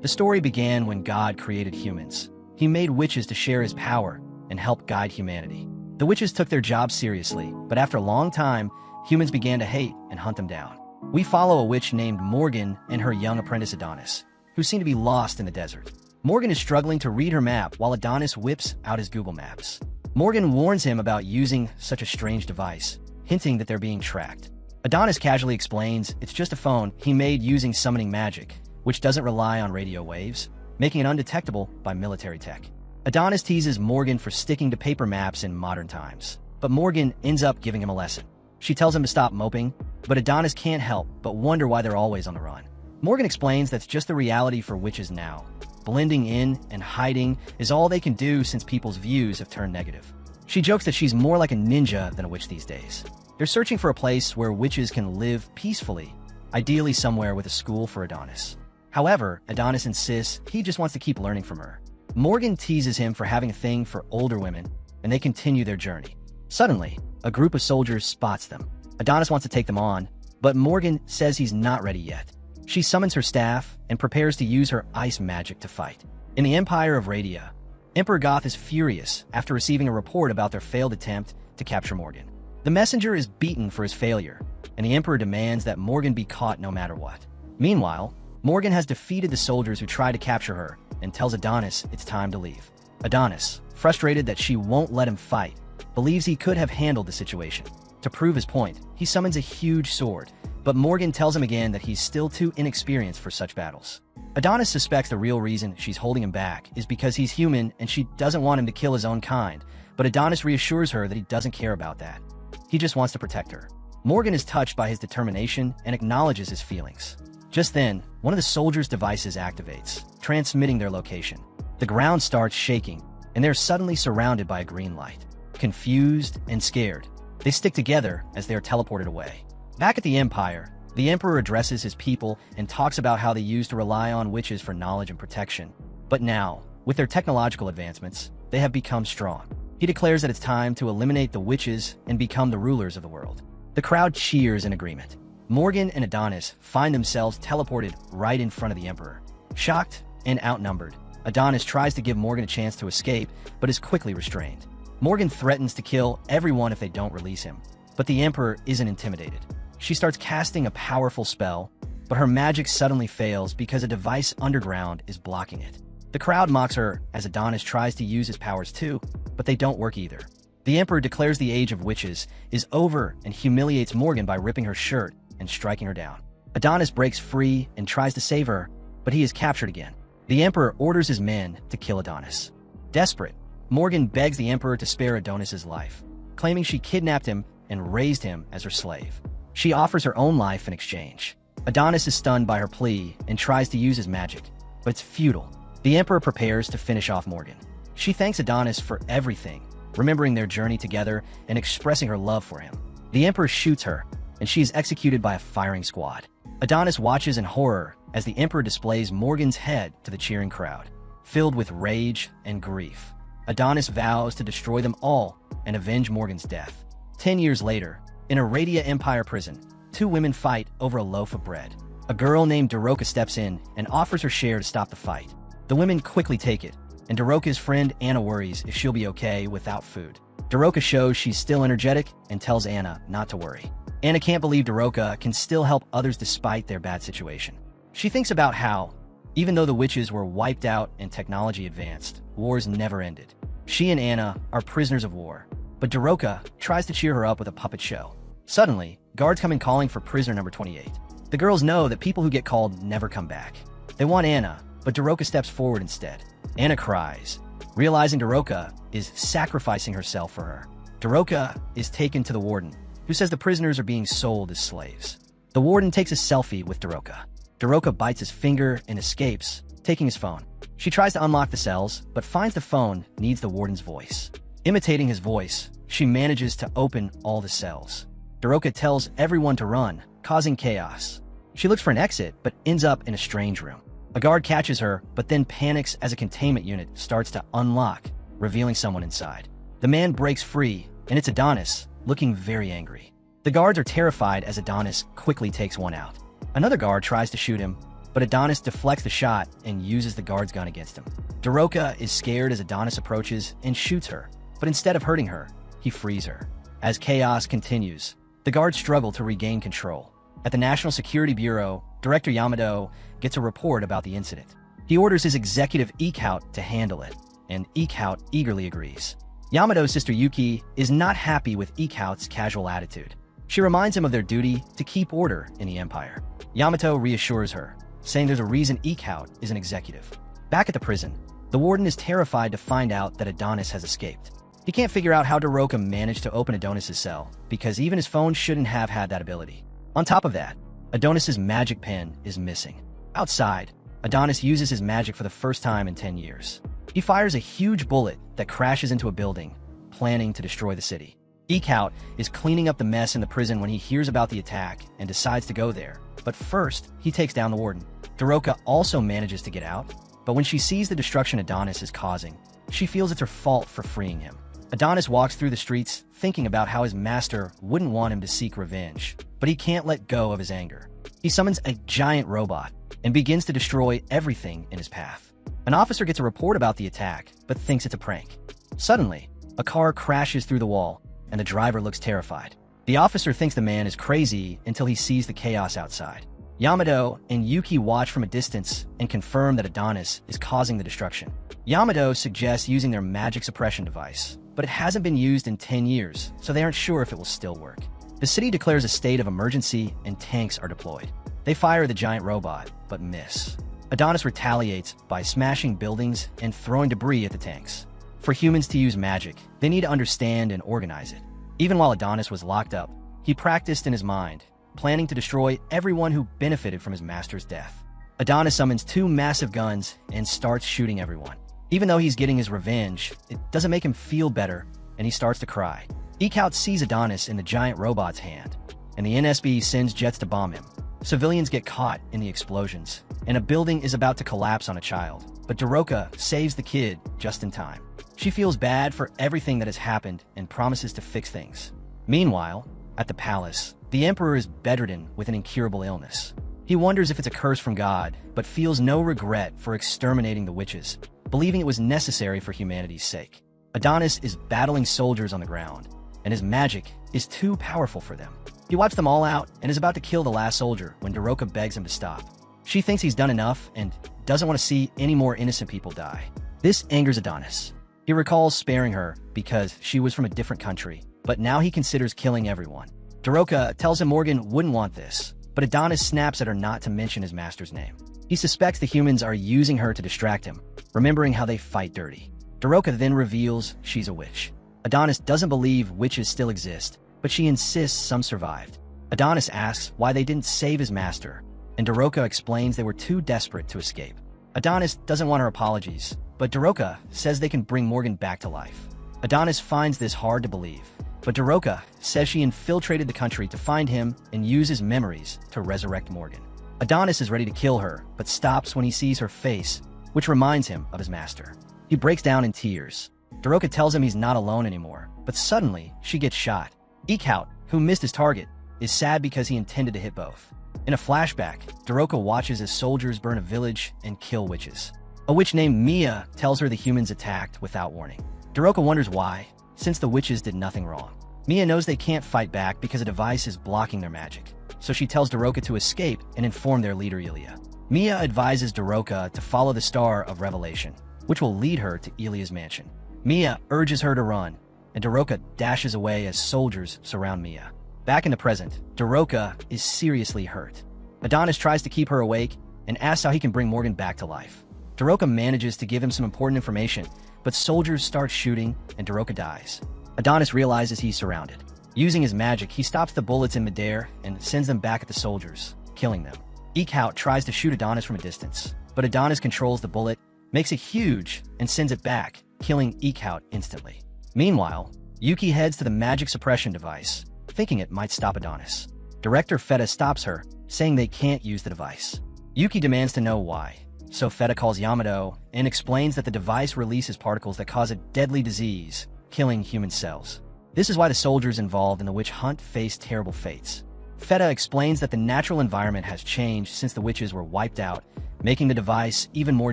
The story began when God created humans. He made witches to share his power and help guide humanity. The witches took their job seriously, but after a long time, humans began to hate and hunt them down. We follow a witch named Morgan and her young apprentice Adonis, who seem to be lost in the desert. Morgan is struggling to read her map while Adonis whips out his Google Maps. Morgan warns him about using such a strange device, hinting that they're being tracked. Adonis casually explains it's just a phone he made using summoning magic, which doesn't rely on radio waves, making it undetectable by military tech. Adonis teases Morgan for sticking to paper maps in modern times, but Morgan ends up giving him a lesson. She tells him to stop moping, but Adonis can't help but wonder why they're always on the run. Morgan explains that's just the reality for witches now. Blending in and hiding is all they can do since people's views have turned negative. She jokes that she's more like a ninja than a witch these days. They're searching for a place where witches can live peacefully, ideally somewhere with a school for Adonis. However, Adonis insists he just wants to keep learning from her. Morgan teases him for having a thing for older women, and they continue their journey. Suddenly, a group of soldiers spots them. Adonis wants to take them on, but Morgan says he's not ready yet. She summons her staff and prepares to use her ice magic to fight. In the Empire of Radia, Emperor Goth is furious after receiving a report about their failed attempt to capture Morgan. The messenger is beaten for his failure, and the Emperor demands that Morgan be caught no matter what. Meanwhile, Morgan has defeated the soldiers who try to capture her and tells Adonis it's time to leave. Adonis, frustrated that she won't let him fight, believes he could have handled the situation. To prove his point, he summons a huge sword, but Morgan tells him again that he's still too inexperienced for such battles. Adonis suspects the real reason she's holding him back is because he's human and she doesn't want him to kill his own kind, but Adonis reassures her that he doesn't care about that. He just wants to protect her. Morgan is touched by his determination and acknowledges his feelings. Just then, one of the soldiers' devices activates, transmitting their location. The ground starts shaking, and they're suddenly surrounded by a green light. Confused and scared, they stick together as they are teleported away. Back at the Empire, the Emperor addresses his people and talks about how they used to rely on witches for knowledge and protection. But now, with their technological advancements, they have become strong. He declares that it's time to eliminate the witches and become the rulers of the world. The crowd cheers in agreement. Morgan and Adonis find themselves teleported right in front of the Emperor. Shocked and outnumbered, Adonis tries to give Morgan a chance to escape, but is quickly restrained. Morgan threatens to kill everyone if they don't release him, but the Emperor isn't intimidated. She starts casting a powerful spell, but her magic suddenly fails because a device underground is blocking it. The crowd mocks her as Adonis tries to use his powers too, but they don't work either. The Emperor declares the age of witches is over and humiliates Morgan by ripping her shirt and striking her down. Adonis breaks free and tries to save her, but he is captured again. The Emperor orders his men to kill Adonis. Desperate, Morgan begs the Emperor to spare Adonis's life, claiming she kidnapped him and raised him as her slave. She offers her own life in exchange. Adonis is stunned by her plea and tries to use his magic, but it's futile. The Emperor prepares to finish off Morgan. She thanks Adonis for everything, remembering their journey together and expressing her love for him. The Emperor shoots her, and she is executed by a firing squad. Adonis watches in horror as the Emperor displays Morgan's head to the cheering crowd. Filled with rage and grief, Adonis vows to destroy them all and avenge Morgan's death. 10 years later, in a Radia Empire prison, two women fight over a loaf of bread. A girl named Daroka steps in and offers her share to stop the fight. The women quickly take it, and Daroka's friend Anna worries if she'll be okay without food. Daroka shows she's still energetic and tells Anna not to worry. Anna can't believe Daroka can still help others despite their bad situation. She thinks about how, even though the witches were wiped out and technology advanced, wars never ended. She and Anna are prisoners of war, but Daroka tries to cheer her up with a puppet show. Suddenly, guards come in calling for prisoner number 28. The girls know that people who get called never come back. They want Anna, but Daroka steps forward instead. Anna cries, realizing Daroka is sacrificing herself for her. Daroka is taken to the warden, who says the prisoners are being sold as slaves. The warden takes a selfie with Daroka. Daroka bites his finger and escapes, taking his phone. She tries to unlock the cells, but finds the phone needs the warden's voice. Imitating his voice, she manages to open all the cells. Daroka tells everyone to run, causing chaos. She looks for an exit, but ends up in a strange room. A guard catches her, but then panics as a containment unit starts to unlock, revealing someone inside. The man breaks free, and it's Adonis, looking very angry. The guards are terrified as Adonis quickly takes one out. Another guard tries to shoot him, but Adonis deflects the shot and uses the guard's gun against him. Daroka is scared as Adonis approaches and shoots her, but instead of hurting her, he frees her. As chaos continues, the guards struggle to regain control. At the National Security Bureau, Director Yamado gets a report about the incident. He orders his executive Ikout to handle it, and Ikout eagerly agrees. Yamado's sister Yuki is not happy with Ikout's casual attitude. She reminds him of their duty to keep order in the Empire. Yamato reassures her, saying there's a reason Ikout is an executive. Back at the prison, the warden is terrified to find out that Adonis has escaped. He can't figure out how Daroka managed to open Adonis's cell, because even his phone shouldn't have had that ability. On top of that, Adonis's magic pen is missing. Outside, Adonis uses his magic for the first time in 10 years. He fires a huge bullet that crashes into a building, planning to destroy the city. Ikout is cleaning up the mess in the prison when he hears about the attack and decides to go there. But first, he takes down the warden. Daroka also manages to get out, but when she sees the destruction Adonis is causing, she feels it's her fault for freeing him. Adonis walks through the streets thinking about how his master wouldn't want him to seek revenge, but he can't let go of his anger. He summons a giant robot and begins to destroy everything in his path. An officer gets a report about the attack, but thinks it's a prank. Suddenly, a car crashes through the wall, and the driver looks terrified. The officer thinks the man is crazy until he sees the chaos outside. Yamado and Yuki watch from a distance and confirm that Adonis is causing the destruction. Yamado suggests using their magic suppression device, but it hasn't been used in 10 years, so they aren't sure if it will still work. The city declares a state of emergency and tanks are deployed. They fire the giant robot, but miss. Adonis retaliates by smashing buildings and throwing debris at the tanks. For humans to use magic, they need to understand and organize it. Even while Adonis was locked up, he practiced in his mind, planning to destroy everyone who benefited from his master's death. Adonis summons 2 massive guns and starts shooting everyone. Even though he's getting his revenge, it doesn't make him feel better, and he starts to cry. Ikout sees Adonis in the giant robot's hand, and the NSB sends jets to bomb him. Civilians get caught in the explosions, and a building is about to collapse on a child, but Daroka saves the kid just in time. She feels bad for everything that has happened and promises to fix things. Meanwhile, at the palace, the Emperor is bedridden with an incurable illness. He wonders if it's a curse from God, but feels no regret for exterminating the witches, believing it was necessary for humanity's sake. Adonis is battling soldiers on the ground, and his magic is too powerful for them. He wipes them all out and is about to kill the last soldier when Daroka begs him to stop. She thinks he's done enough and doesn't want to see any more innocent people die. This angers Adonis. He recalls sparing her because she was from a different country, but now he considers killing everyone. Daroka tells him Morgan wouldn't want this, but Adonis snaps at her not to mention his master's name. He suspects the humans are using her to distract him, remembering how they fight dirty. Daroka then reveals she's a witch. Adonis doesn't believe witches still exist, but she insists some survived. Adonis asks why they didn't save his master, and Daroka explains they were too desperate to escape. Adonis doesn't want her apologies, but Daroka says they can bring Morgan back to life. Adonis finds this hard to believe, but Daroka says she infiltrated the country to find him and use his memories to resurrect Morgan. Adonis is ready to kill her, but stops when he sees her face, which reminds him of his master. He breaks down in tears. Daroka tells him he's not alone anymore, but suddenly she gets shot. Ikout, who missed his target, is sad because he intended to hit both. In a flashback, Daroka watches as soldiers burn a village and kill witches. A witch named Mia tells her the humans attacked without warning. Daroka wonders why, since the witches did nothing wrong. Mia knows they can't fight back because a device is blocking their magic, so she tells Daroka to escape and inform their leader Ilya. Mia advises Daroka to follow the Star of Revelation, which will lead her to Ilya's mansion. Mia urges her to run, and Daroka dashes away as soldiers surround Mia. Back in the present, Daroka is seriously hurt. Adonis tries to keep her awake and asks how he can bring Morgan back to life. Daroka manages to give him some important information, but soldiers start shooting and Daroka dies. Adonis realizes he's surrounded. Using his magic, he stops the bullets in midair and sends them back at the soldiers, killing them. Ikout tries to shoot Adonis from a distance, but Adonis controls the bullet, makes it huge, and sends it back, killing Ikout instantly. Meanwhile, Yuki heads to the magic suppression device, thinking it might stop Adonis. Director Feta stops her, saying they can't use the device. Yuki demands to know why, so Feta calls Yamado and explains that the device releases particles that cause a deadly disease, killing human cells. This is why the soldiers involved in the witch hunt face terrible fates. Feta explains that the natural environment has changed since the witches were wiped out, making the device even more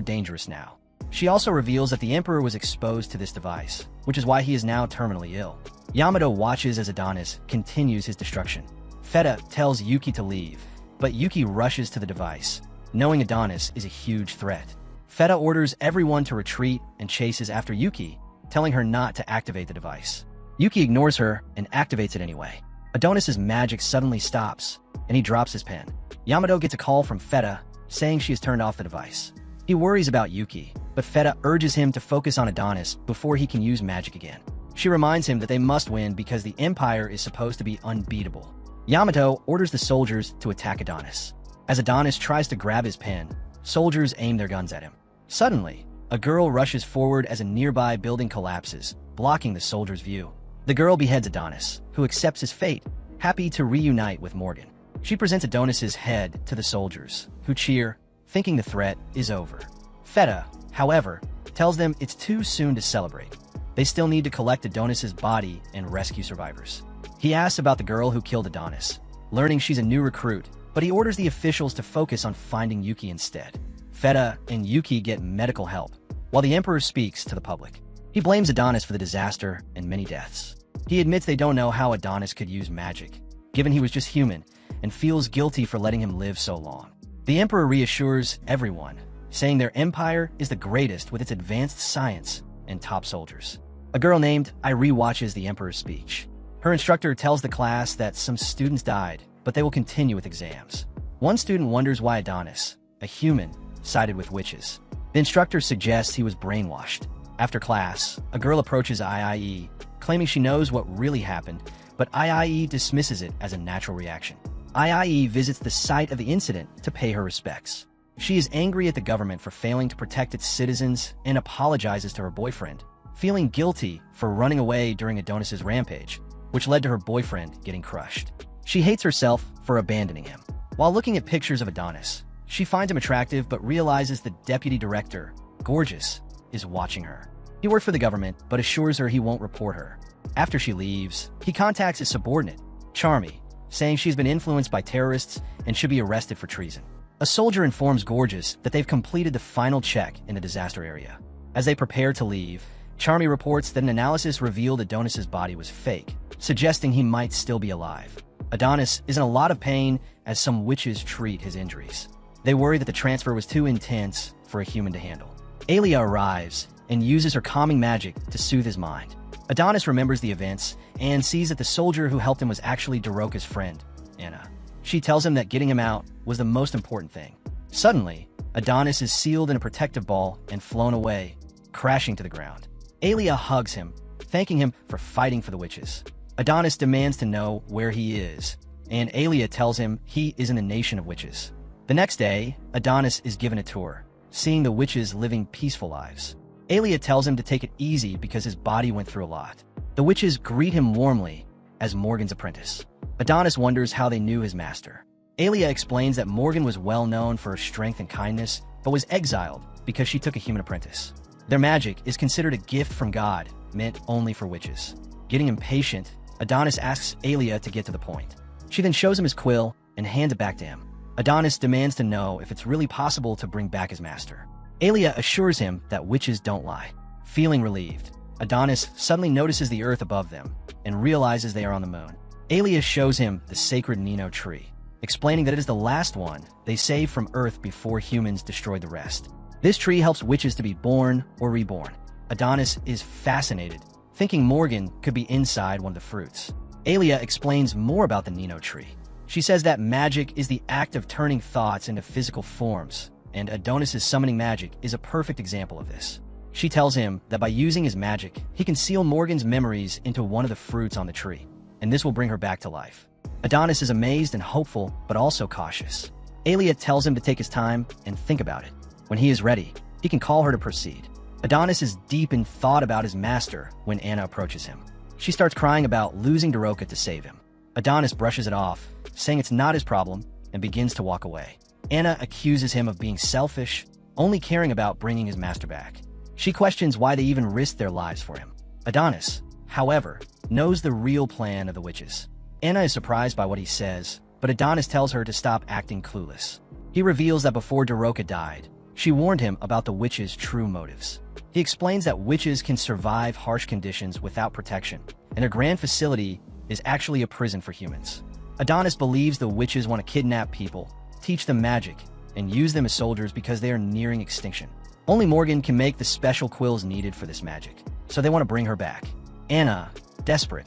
dangerous now. She also reveals that the Emperor was exposed to this device, which is why he is now terminally ill. Yamato watches as Adonis continues his destruction. Feta tells Yuki to leave, but Yuki rushes to the device, knowing Adonis is a huge threat. Feta orders everyone to retreat and chases after Yuki, telling her not to activate the device. Yuki ignores her and activates it anyway. Adonis's magic suddenly stops, and he drops his pen. Yamato gets a call from Feta, saying she has turned off the device. He worries about Yuki, but Feta urges him to focus on Adonis before he can use magic again. She reminds him that they must win because the Empire is supposed to be unbeatable. Yamato orders the soldiers to attack Adonis. As Adonis tries to grab his pen, soldiers aim their guns at him. Suddenly, a girl rushes forward as a nearby building collapses, blocking the soldiers' view. The girl beheads Adonis, who accepts his fate, happy to reunite with Morgan. She presents Adonis's head to the soldiers, who cheer, thinking the threat is over. Feta, however, tells them it's too soon to celebrate. They still need to collect Adonis's body and rescue survivors. He asks about the girl who killed Adonis, learning she's a new recruit, but he orders the officials to focus on finding Yuki instead. Feta and Yuki get medical help, while the Emperor speaks to the public. He blames Adonis for the disaster and many deaths. He admits they don't know how Adonis could use magic, given he was just human, and feels guilty for letting him live so long. The Emperor reassures everyone, saying their empire is the greatest with its advanced science and top soldiers. A girl named Irie watches the Emperor's speech. Her instructor tells the class that some students died, but they will continue with exams. One student wonders why Adonis, a human, sided with witches. The instructor suggests he was brainwashed. After class, a girl approaches IIE, claiming she knows what really happened, but IIE dismisses it as a natural reaction. IIE visits the site of the incident to pay her respects. She is angry at the government for failing to protect its citizens and apologizes to her boyfriend, feeling guilty for running away during Adonis's rampage, which led to her boyfriend getting crushed. She hates herself for abandoning him. While looking at pictures of Adonis, she finds him attractive but realizes the deputy director, Gorgeous, is watching her. He works for the government but assures her he won't report her. After she leaves, he contacts his subordinate, Charmy, saying she's been influenced by terrorists and should be arrested for treason. A soldier informs Gorgeous that they've completed the final check in the disaster area. As they prepare to leave, Charmy reports that an analysis revealed Adonis's body was fake, suggesting he might still be alive. Adonis is in a lot of pain as some witches treat his injuries. They worry that the transfer was too intense for a human to handle. Aelia arrives and uses her calming magic to soothe his mind. Adonis remembers the events and sees that the soldier who helped him was actually Daroka's friend, Anna. She tells him that getting him out was the most important thing. Suddenly, Adonis is sealed in a protective ball and flown away, crashing to the ground. Aelia hugs him, thanking him for fighting for the witches. Adonis demands to know where he is, and Aelia tells him he is in a nation of witches. The next day, Adonis is given a tour, seeing the witches living peaceful lives. Aelia tells him to take it easy because his body went through a lot. The witches greet him warmly as Morgan's apprentice. Adonis wonders how they knew his master. Aelia explains that Morgan was well known for her strength and kindness, but was exiled because she took a human apprentice. Their magic is considered a gift from God, meant only for witches. Getting impatient, Adonis asks Aelia to get to the point. She then shows him his quill and hands it back to him. Adonis demands to know if it's really possible to bring back his master. Aelia assures him that witches don't lie. Feeling relieved, Adonis suddenly notices the earth above them and realizes they are on the moon. Aelia shows him the sacred Nino tree, explaining that it is the last one they saved from Earth before humans destroyed the rest. This tree helps witches to be born or reborn. Adonis is fascinated, thinking Morgan could be inside one of the fruits. Aelia explains more about the Nino tree. She says that magic is the act of turning thoughts into physical forms, and Adonis's summoning magic is a perfect example of this. She tells him that by using his magic, he can seal Morgan's memories into one of the fruits on the tree, and this will bring her back to life. Adonis is amazed and hopeful, but also cautious. Aelia tells him to take his time and think about it. When he is ready, he can call her to proceed. Adonis is deep in thought about his master when Anna approaches him. She starts crying about losing Daroka to save him. Adonis brushes it off, saying it's not his problem, and begins to walk away. Anna accuses him of being selfish, only caring about bringing his master back. She questions why they even risked their lives for him. Adonis, however, knows the real plan of the witches. Anna is surprised by what he says, but Adonis tells her to stop acting clueless. He reveals that before Daroka died, she warned him about the witch's true motives. He explains that witches can survive harsh conditions without protection, and their grand facility is actually a prison for humans. Adonis believes the witches want to kidnap people, teach them magic, and use them as soldiers because they are nearing extinction. Only Morgan can make the special quills needed for this magic, so they want to bring her back. Anna, desperate,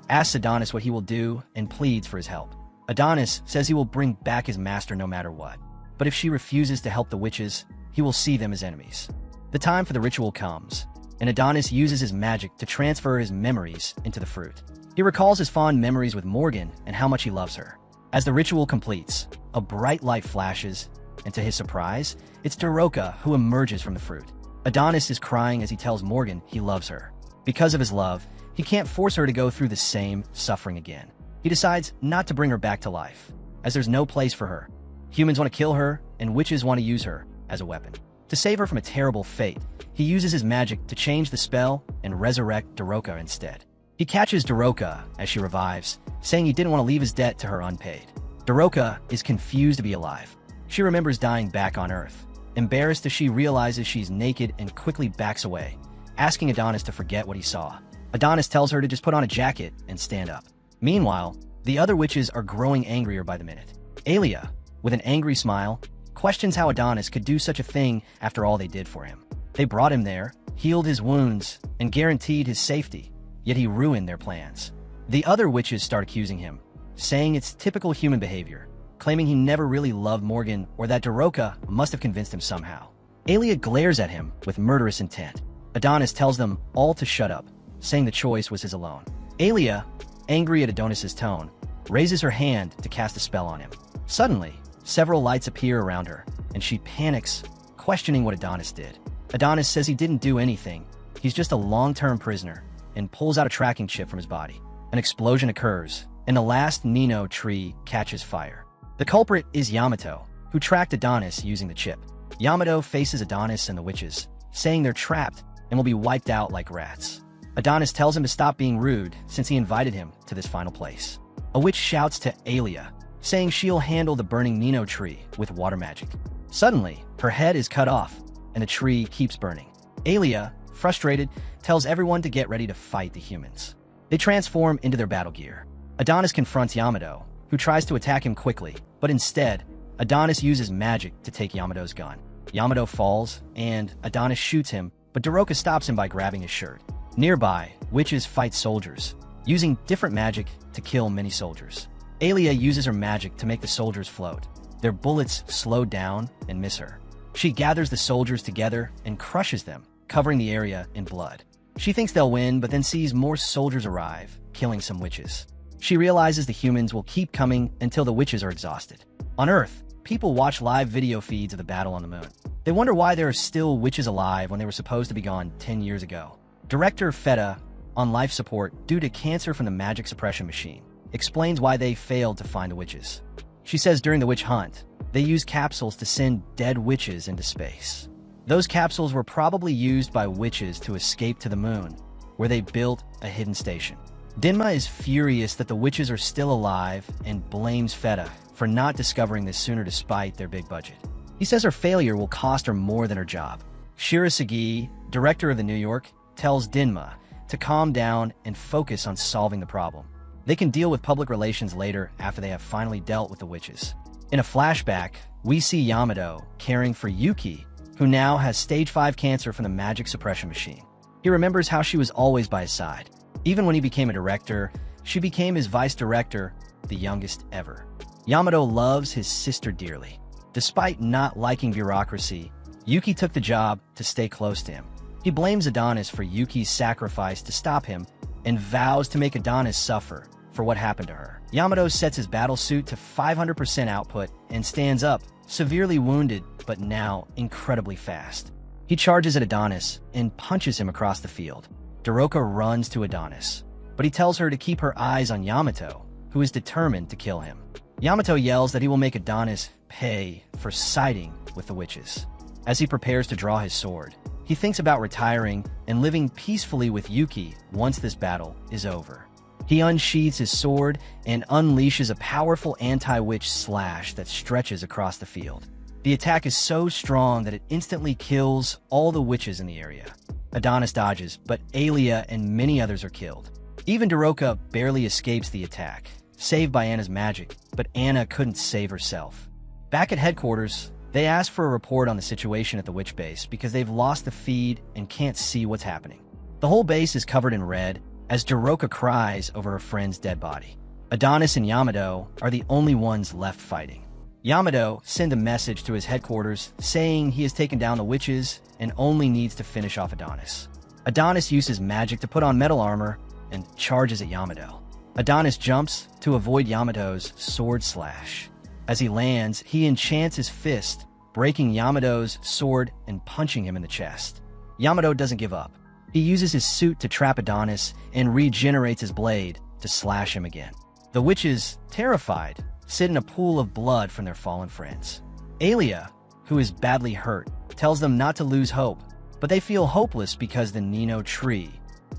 asks Adonis what he will do and pleads for his help. Adonis says he will bring back his master no matter what, but if she refuses to help the witches, he will see them as enemies. The time for the ritual comes, and Adonis uses his magic to transfer his memories into the fruit. He recalls his fond memories with Morgan and how much he loves her. As the ritual completes, a bright light flashes, and to his surprise, it's Daroka who emerges from the fruit. Adonis is crying as he tells Morgan he loves her. Because of his love, he can't force her to go through the same suffering again. He decides not to bring her back to life, as there's no place for her. Humans want to kill her, and witches want to use her as a weapon. To save her from a terrible fate, he uses his magic to change the spell and resurrect Daroka instead. He catches Daroka as she revives, saying he didn't want to leave his debt to her unpaid. Daroka is confused to be alive. She remembers dying back on Earth. Embarrassed as she realizes she's naked and quickly backs away, asking Adonis to forget what he saw. Adonis tells her to just put on a jacket and stand up. Meanwhile, the other witches are growing angrier by the minute. Alia, with an angry smile, questions how Adonis could do such a thing after all they did for him. They brought him there, healed his wounds, and guaranteed his safety, yet he ruined their plans. The other witches start accusing him, saying it's typical human behavior, claiming he never really loved Morgan or that Daroka must have convinced him somehow. Alia glares at him with murderous intent. Adonis tells them all to shut up, saying the choice was his alone. Alia, angry at Adonis's tone, raises her hand to cast a spell on him. Suddenly, several lights appear around her, and she panics, questioning what Adonis did. Adonis says he didn't do anything, he's just a long-term prisoner, and pulls out a tracking chip from his body. An explosion occurs, and the last Nino tree catches fire. The culprit is Yamato, who tracked Adonis using the chip. Yamato faces Adonis and the witches, saying they're trapped and will be wiped out like rats. Adonis tells him to stop being rude since he invited him to this final place. A witch shouts to Alia, saying she'll handle the burning Nino tree with water magic. Suddenly, her head is cut off, and the tree keeps burning. Alia, frustrated, tells everyone to get ready to fight the humans. They transform into their battle gear. Adonis confronts Yamato, who tries to attack him quickly, but instead, Adonis uses magic to take Yamato's gun. Yamato falls, and Adonis shoots him, but Daroka stops him by grabbing his shirt. Nearby, witches fight soldiers, using different magic to kill many soldiers. Alia uses her magic to make the soldiers float. Their bullets slow down and miss her. She gathers the soldiers together and crushes them, covering the area in blood. She thinks they'll win, but then sees more soldiers arrive, killing some witches. She realizes the humans will keep coming until the witches are exhausted. On Earth, people watch live video feeds of the battle on the moon. They wonder why there are still witches alive when they were supposed to be gone 10 years ago. Director Feta, on life support due to cancer from the magic suppression machine, explains why they failed to find the witches. She says during the witch hunt, they used capsules to send dead witches into space. Those capsules were probably used by witches to escape to the moon, where they built a hidden station. Dinma is furious that the witches are still alive and blames Feta for not discovering this sooner despite their big budget. He says her failure will cost her more than her job. Shirasagi, director of the New York, tells Dinma to calm down and focus on solving the problem. They can deal with public relations later after they have finally dealt with the witches. In a flashback, we see Yamato caring for Yuki, who now has stage 5 cancer from the magic suppression machine. He remembers how she was always by his side. Even when he became a director, she became his vice director, the youngest ever. Yamato loves his sister dearly. Despite not liking bureaucracy, Yuki took the job to stay close to him. He blames Adonis for Yuki's sacrifice to stop him and vows to make Adonis suffer for what happened to her. Yamato sets his battle suit to 500% output and stands up, severely wounded but now incredibly fast. He charges at Adonis and punches him across the field. Daroka runs to Adonis, but he tells her to keep her eyes on Yamato, who is determined to kill him. Yamato yells that he will make Adonis pay for siding with the witches. As he prepares to draw his sword, he thinks about retiring and living peacefully with Yuki once this battle is over. He unsheathes his sword and unleashes a powerful anti-witch slash that stretches across the field. The attack is so strong that it instantly kills all the witches in the area. Adonis dodges, but Aelia and many others are killed. Even Daroka barely escapes the attack, saved by Anna's magic, but Anna couldn't save herself. Back at headquarters, they ask for a report on the situation at the witch base because they've lost the feed and can't see what's happening. The whole base is covered in red as Daroka cries over her friend's dead body. Adonis and Yamato are the only ones left fighting. Yamato sends a message to his headquarters saying he has taken down the witches and only needs to finish off Adonis. Adonis uses magic to put on metal armor and charges at Yamato. Adonis jumps to avoid Yamato's sword slash. As he lands, he enchants his fist, breaking Yamato's sword and punching him in the chest. Yamato doesn't give up. He uses his suit to trap Adonis and regenerates his blade to slash him again. The witches, terrified, sit in a pool of blood from their fallen friends. Aelia, who is badly hurt, tells them not to lose hope, but they feel hopeless because the Nino tree,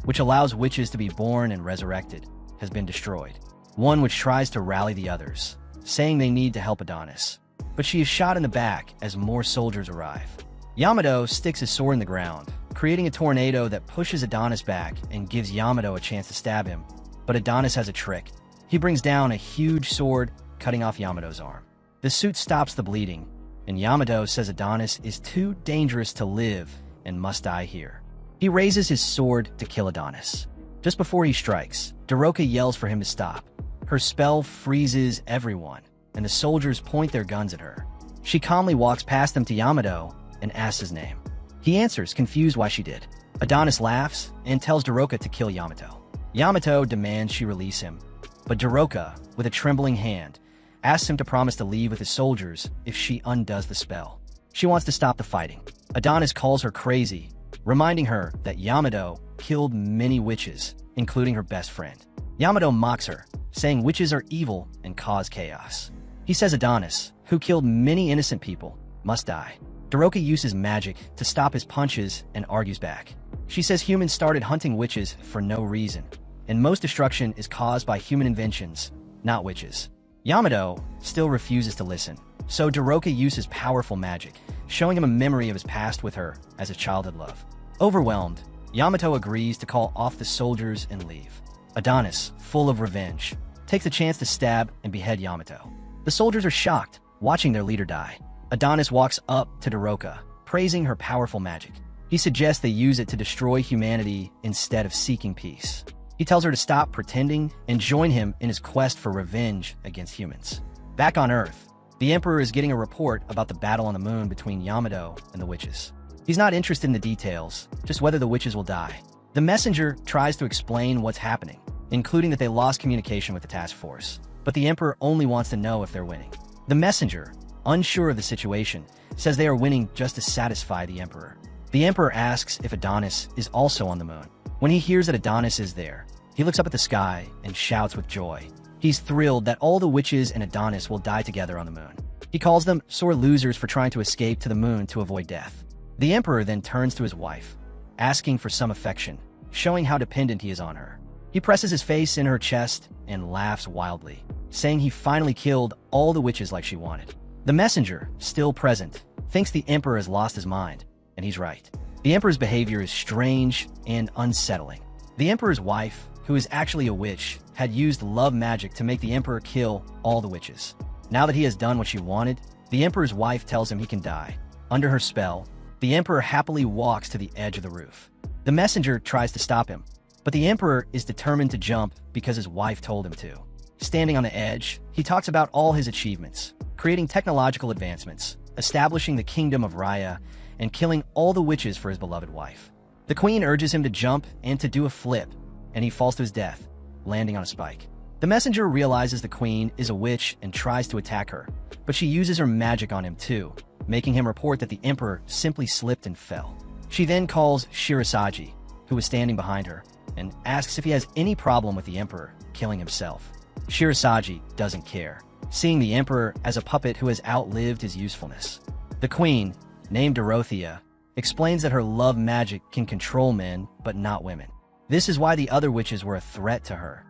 which allows witches to be born and resurrected, has been destroyed. One which tries to rally the others, saying they need to help Adonis, but she is shot in the back as more soldiers arrive. Yamato sticks his sword in the ground, creating a tornado that pushes Adonis back and gives Yamato a chance to stab him, but Adonis has a trick. He brings down a huge sword, cutting off Yamato's arm. The suit stops the bleeding, and Yamato says Adonis is too dangerous to live and must die here. He raises his sword to kill Adonis. Just before he strikes, Daroka yells for him to stop. Her spell freezes everyone, and the soldiers point their guns at her. She calmly walks past them to Yamato and asks his name. He answers, confused why she did. Adonis laughs and tells Daroka to kill Yamato. Yamato demands she release him, but Daroka, with a trembling hand, asks him to promise to leave with his soldiers if she undoes the spell. She wants to stop the fighting. Adonis calls her crazy, reminding her that Yamato killed many witches, including her best friend. Yamato mocks her, saying witches are evil and cause chaos. He says Adonis, who killed many innocent people, must die. Daroka uses magic to stop his punches and argues back. She says humans started hunting witches for no reason, and most destruction is caused by human inventions, not witches. Yamato still refuses to listen, so Daroka uses powerful magic, showing him a memory of his past with her as a childhood love. Overwhelmed, Yamato agrees to call off the soldiers and leave. Adonis, full of revenge, takes a chance to stab and behead Yamato. The soldiers are shocked, watching their leader die. Adonis walks up to Daroka, praising her powerful magic. He suggests they use it to destroy humanity instead of seeking peace. He tells her to stop pretending and join him in his quest for revenge against humans. Back on Earth, the Emperor is getting a report about the battle on the moon between Yamato and the witches. He's not interested in the details, just whether the witches will die. The messenger tries to explain what's happening, including that they lost communication with the task force, but the Emperor only wants to know if they're winning. The messenger, unsure of the situation, says they are winning just to satisfy the Emperor. The Emperor asks if Adonis is also on the moon. When he hears that Adonis is there, he looks up at the sky and shouts with joy. He's thrilled that all the witches and Adonis will die together on the moon. He calls them sore losers for trying to escape to the moon to avoid death. The Emperor then turns to his wife, asking for some affection, showing how dependent he is on her. He presses his face in her chest and laughs wildly, saying he finally killed all the witches like she wanted. The messenger, still present, thinks the Emperor has lost his mind, and he's right. The Emperor's behavior is strange and unsettling. The Emperor's wife, who is actually a witch, had used love magic to make the Emperor kill all the witches. Now that he has done what she wanted, the Emperor's wife tells him he can die. Under her spell, the Emperor happily walks to the edge of the roof. The messenger tries to stop him, but the Emperor is determined to jump because his wife told him to. Standing on the edge, he talks about all his achievements, creating technological advancements, establishing the kingdom of Raya, and killing all the witches for his beloved wife. The queen urges him to jump and to do a flip, and he falls to his death, landing on a spike. The messenger realizes the queen is a witch and tries to attack her, but she uses her magic on him too, making him report that the Emperor simply slipped and fell. She then calls Shirasagi, who is standing behind her, and asks if he has any problem with the Emperor killing himself. Shirasagi doesn't care, seeing the Emperor as a puppet who has outlived his usefulness. The queen, named Dorothea, explains that her love magic can control men but not women. This is why the other witches were a threat to her.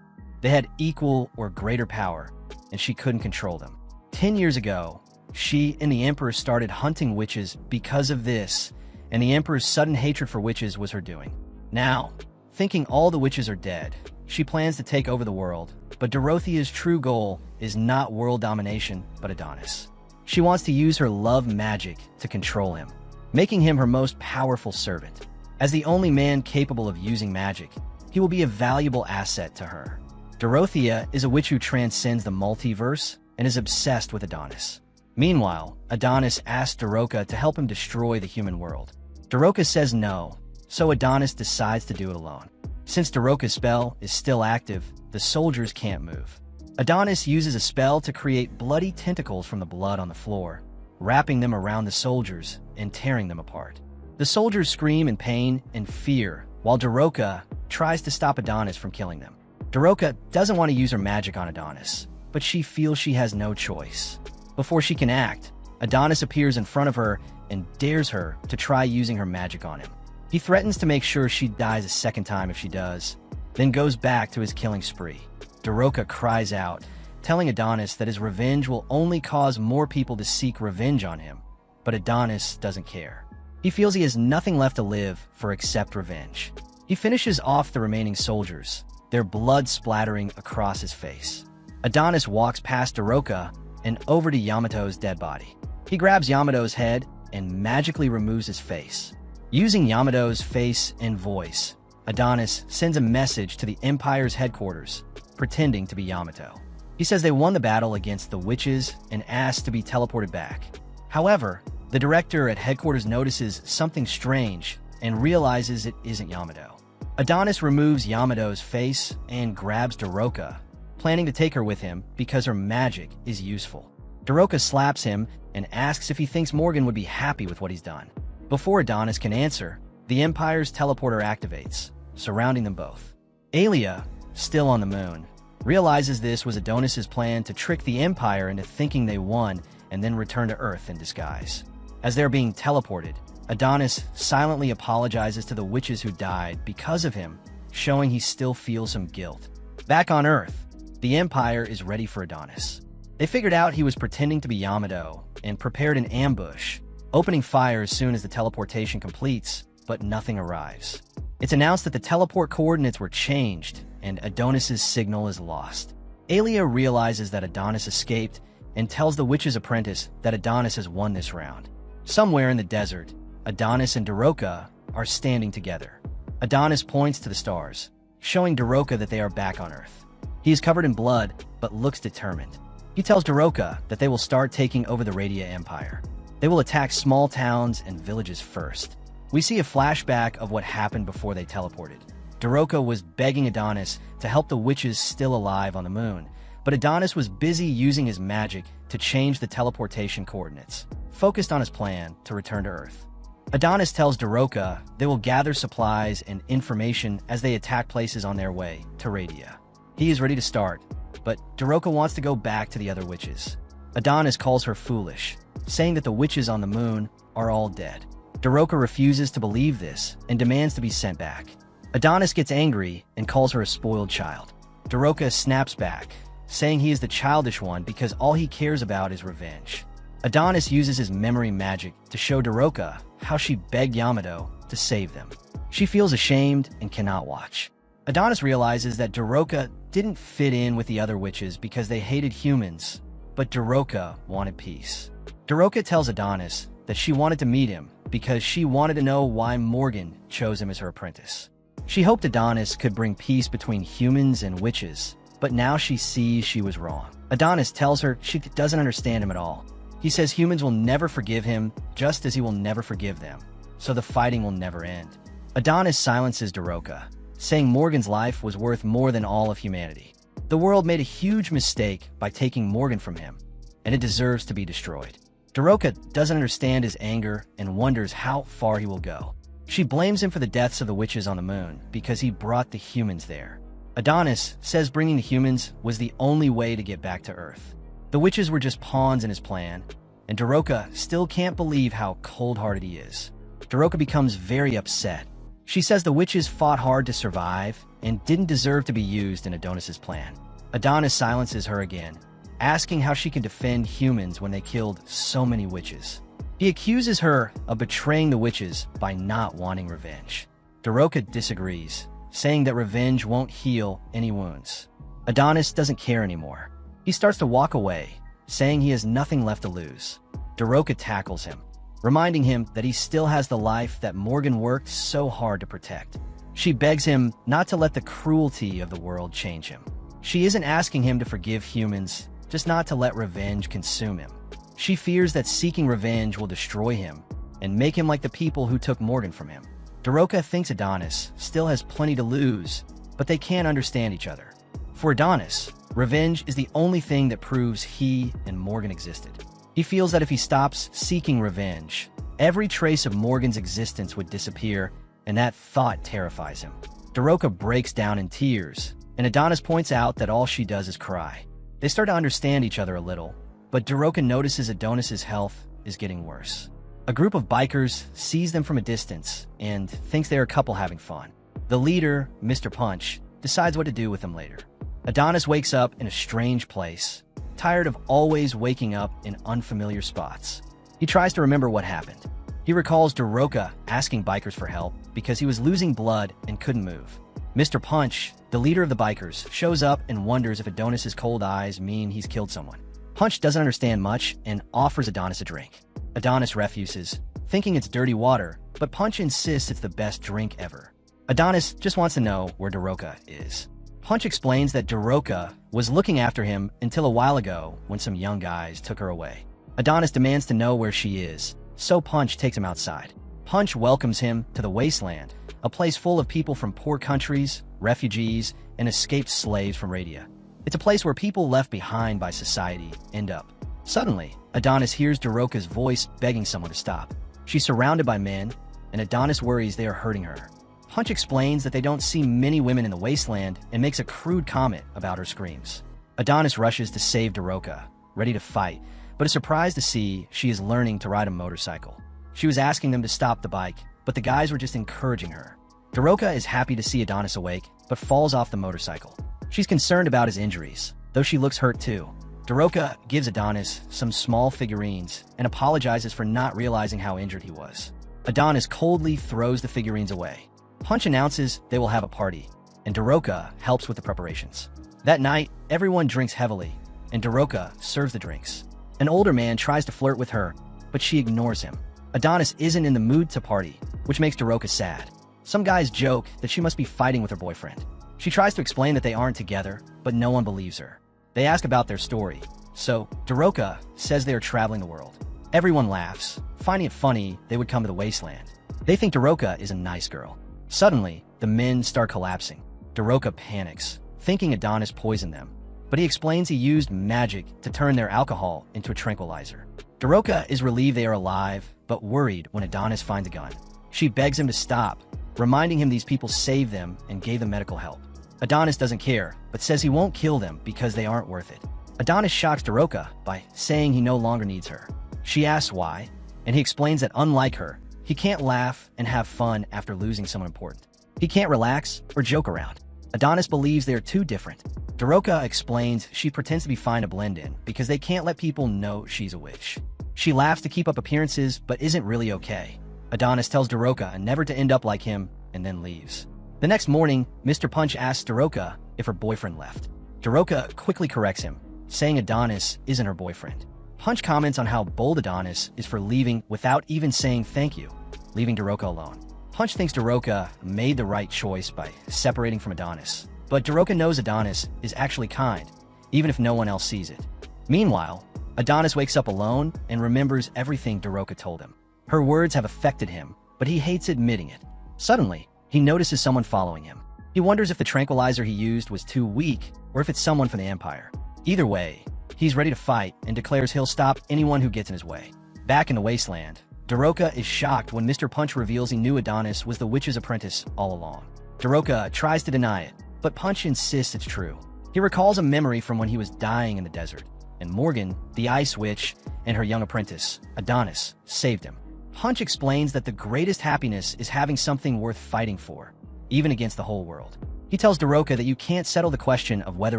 They had equal or greater power, and she couldn't control them. 10 years ago, she and the Emperor started hunting witches because of this, and the Emperor's sudden hatred for witches was her doing. Now, thinking all the witches are dead, she plans to take over the world, but Dorothea's true goal is not world domination, but Adonis. She wants to use her love magic to control him, making him her most powerful servant. As the only man capable of using magic, he will be a valuable asset to her. Dorothea is a witch who transcends the multiverse and is obsessed with Adonis. Meanwhile, Adonis asks Doroka to help him destroy the human world. Doroka says no, so Adonis decides to do it alone. Since Doroka's spell is still active, the soldiers can't move. Adonis uses a spell to create bloody tentacles from the blood on the floor, wrapping them around the soldiers and tearing them apart. The soldiers scream in pain and fear, while Doroka tries to stop Adonis from killing them. Doroka doesn't want to use her magic on Adonis, but she feels she has no choice. Before she can act, Adonis appears in front of her and dares her to try using her magic on him. He threatens to make sure she dies a second time if she does, then goes back to his killing spree. Doroka cries out, telling Adonis that his revenge will only cause more people to seek revenge on him, but Adonis doesn't care. He feels he has nothing left to live for except revenge. He finishes off the remaining soldiers, their blood splattering across his face. Adonis walks past Doroka and over to Yamato's dead body. He grabs Yamato's head and magically removes his face. Using Yamato's face and voice, Adonis sends a message to the Empire's headquarters, pretending to be Yamato. He says they won the battle against the witches and asks to be teleported back. However, the director at headquarters notices something strange and realizes it isn't Yamato. Adonis removes Yamato's face and grabs Doroka, planning to take her with him because her magic is useful. Doroka slaps him and asks if he thinks Morgan would be happy with what he's done. Before Adonis can answer, the Empire's teleporter activates, surrounding them both. Aelia, still on the moon, realizes this was Adonis's plan to trick the Empire into thinking they won and then return to Earth in disguise. As they're being teleported, Adonis silently apologizes to the witches who died because of him, showing he still feels some guilt. Back on Earth, the Empire is ready for Adonis. They figured out he was pretending to be Yamato and prepared an ambush, opening fire as soon as the teleportation completes, but nothing arrives. It's announced that the teleport coordinates were changed and Adonis's signal is lost. Aelia realizes that Adonis escaped and tells the witch's apprentice that Adonis has won this round. Somewhere in the desert, Adonis and Doroka are standing together. Adonis points to the stars, showing Doroka that they are back on Earth. He is covered in blood, but looks determined. He tells Doroka that they will start taking over the Radia Empire. They will attack small towns and villages first. We see a flashback of what happened before they teleported. Doroka was begging Adonis to help the witches still alive on the moon, but Adonis was busy using his magic to change the teleportation coordinates, focused on his plan to return to Earth. Adonis tells Doroka they will gather supplies and information as they attack places on their way to Radia. He is ready to start, but Doroka wants to go back to the other witches. Adonis calls her foolish, saying that the witches on the moon are all dead. Doroka refuses to believe this and demands to be sent back. Adonis gets angry and calls her a spoiled child. Doroka snaps back, saying he is the childish one because all he cares about is revenge. Adonis uses his memory magic to show Doroka how she begged Yamato to save them. She feels ashamed and cannot watch. Adonis realizes that Doroka didn't fit in with the other witches because they hated humans, but Doroka wanted peace. Doroka tells Adonis that she wanted to meet him because she wanted to know why Morgan chose him as her apprentice. She hoped Adonis could bring peace between humans and witches, but now she sees she was wrong. Adonis tells her she doesn't understand him at all. He says humans will never forgive him, just as he will never forgive them, so the fighting will never end. Adonis silences Doroka, saying Morgan's life was worth more than all of humanity. The world made a huge mistake by taking Morgan from him, and it deserves to be destroyed. Doroka doesn't understand his anger and wonders how far he will go. She blames him for the deaths of the witches on the moon because he brought the humans there. Adonis says bringing the humans was the only way to get back to Earth. The witches were just pawns in his plan, and Doroka still can't believe how cold-hearted he is. Doroka becomes very upset, She says the witches fought hard to survive and didn't deserve to be used in Adonis's plan. Adonis silences her again, asking how she can defend humans when they killed so many witches. He accuses her of betraying the witches by not wanting revenge. Daroka disagrees, saying that revenge won't heal any wounds. Adonis doesn't care anymore. He starts to walk away, saying he has nothing left to lose. Daroka tackles him, reminding him that he still has the life that Morgan worked so hard to protect. She begs him not to let the cruelty of the world change him. She isn't asking him to forgive humans, just not to let revenge consume him. She fears that seeking revenge will destroy him and make him like the people who took Morgan from him. Daroka thinks Adonis still has plenty to lose, but they can't understand each other. For Adonis, revenge is the only thing that proves he and Morgan existed. He feels that if he stops seeking revenge, every trace of Morgan's existence would disappear, and that thought terrifies him. Daroka breaks down in tears, and Adonis points out that all she does is cry. They start to understand each other a little, but Daroka notices Adonis's health is getting worse. A group of bikers sees them from a distance and thinks they're a couple having fun. The leader, Mr. Punch, decides what to do with them later. Adonis wakes up in a strange place, tired of always waking up in unfamiliar spots. He tries to remember what happened. He recalls Daroka asking bikers for help because he was losing blood and couldn't move. Mr. Punch, the leader of the bikers, shows up and wonders if Adonis's cold eyes mean he's killed someone. Punch doesn't understand much and offers Adonis a drink. Adonis refuses, thinking it's dirty water, but Punch insists it's the best drink ever. Adonis just wants to know where Daroka is. Punch explains that Daroka was looking after him until a while ago when some young guys took her away. Adonis demands to know where she is, so Punch takes him outside. Punch welcomes him to the wasteland, a place full of people from poor countries, refugees, and escaped slaves from Radia. It's a place where people left behind by society end up. Suddenly, Adonis hears Daroka's voice begging someone to stop. She's surrounded by men, and Adonis worries they are hurting her. Punch explains that they don't see many women in the wasteland and makes a crude comment about her screams. Adonis rushes to save Daroka, ready to fight, but is surprised to see she is learning to ride a motorcycle. She was asking them to stop the bike, but the guys were just encouraging her. Daroka is happy to see Adonis awake, but falls off the motorcycle. She's concerned about his injuries, though she looks hurt too. Daroka gives Adonis some small figurines and apologizes for not realizing how injured he was. Adonis coldly throws the figurines away. Punch announces they will have a party, and Daroka helps with the preparations. That night, everyone drinks heavily, and Daroka serves the drinks. An older man tries to flirt with her, but she ignores him. Adonis isn't in the mood to party, which makes Daroka sad. Some guys joke that she must be fighting with her boyfriend. She tries to explain that they aren't together, but no one believes her. They ask about their story, so Daroka says they are traveling the world. Everyone laughs, finding it funny they would come to the wasteland. They think Daroka is a nice girl. Suddenly, the men start collapsing. Daroka panics, thinking Adonis poisoned them, but he explains he used magic to turn their alcohol into a tranquilizer. Daroka is relieved they are alive, but worried when Adonis finds a gun. She begs him to stop, reminding him these people saved them and gave them medical help. Adonis doesn't care, but says he won't kill them because they aren't worth it. Adonis shocks Daroka by saying he no longer needs her. She asks why, and he explains that unlike her, he can't laugh and have fun after losing someone important. He can't relax or joke around. Adonis believes they are too different. Daroka explains she pretends to be fine to blend in because they can't let people know she's a witch. She laughs to keep up appearances but isn't really okay. Adonis tells Daroka never to end up like him and then leaves. The next morning, Mr. Punch asks Daroka if her boyfriend left. Daroka quickly corrects him, saying Adonis isn't her boyfriend. Punch comments on how bold Adonis is for leaving without even saying thank you, leaving Daroka alone. Punch thinks Daroka made the right choice by separating from Adonis, but Daroka knows Adonis is actually kind, even if no one else sees it. Meanwhile, Adonis wakes up alone and remembers everything Daroka told him. Her words have affected him, but he hates admitting it. Suddenly, he notices someone following him. He wonders if the tranquilizer he used was too weak or if it's someone from the Empire. Either way, he's ready to fight and declares he'll stop anyone who gets in his way. Back in the wasteland, Daroka is shocked when Mr. Punch reveals he knew Adonis was the witch's apprentice all along. Daroka tries to deny it, but Punch insists it's true. He recalls a memory from when he was dying in the desert, and Morgan, the ice witch, and her young apprentice, Adonis, saved him. Punch explains that the greatest happiness is having something worth fighting for, even against the whole world. He tells Daroka that you can't settle the question of whether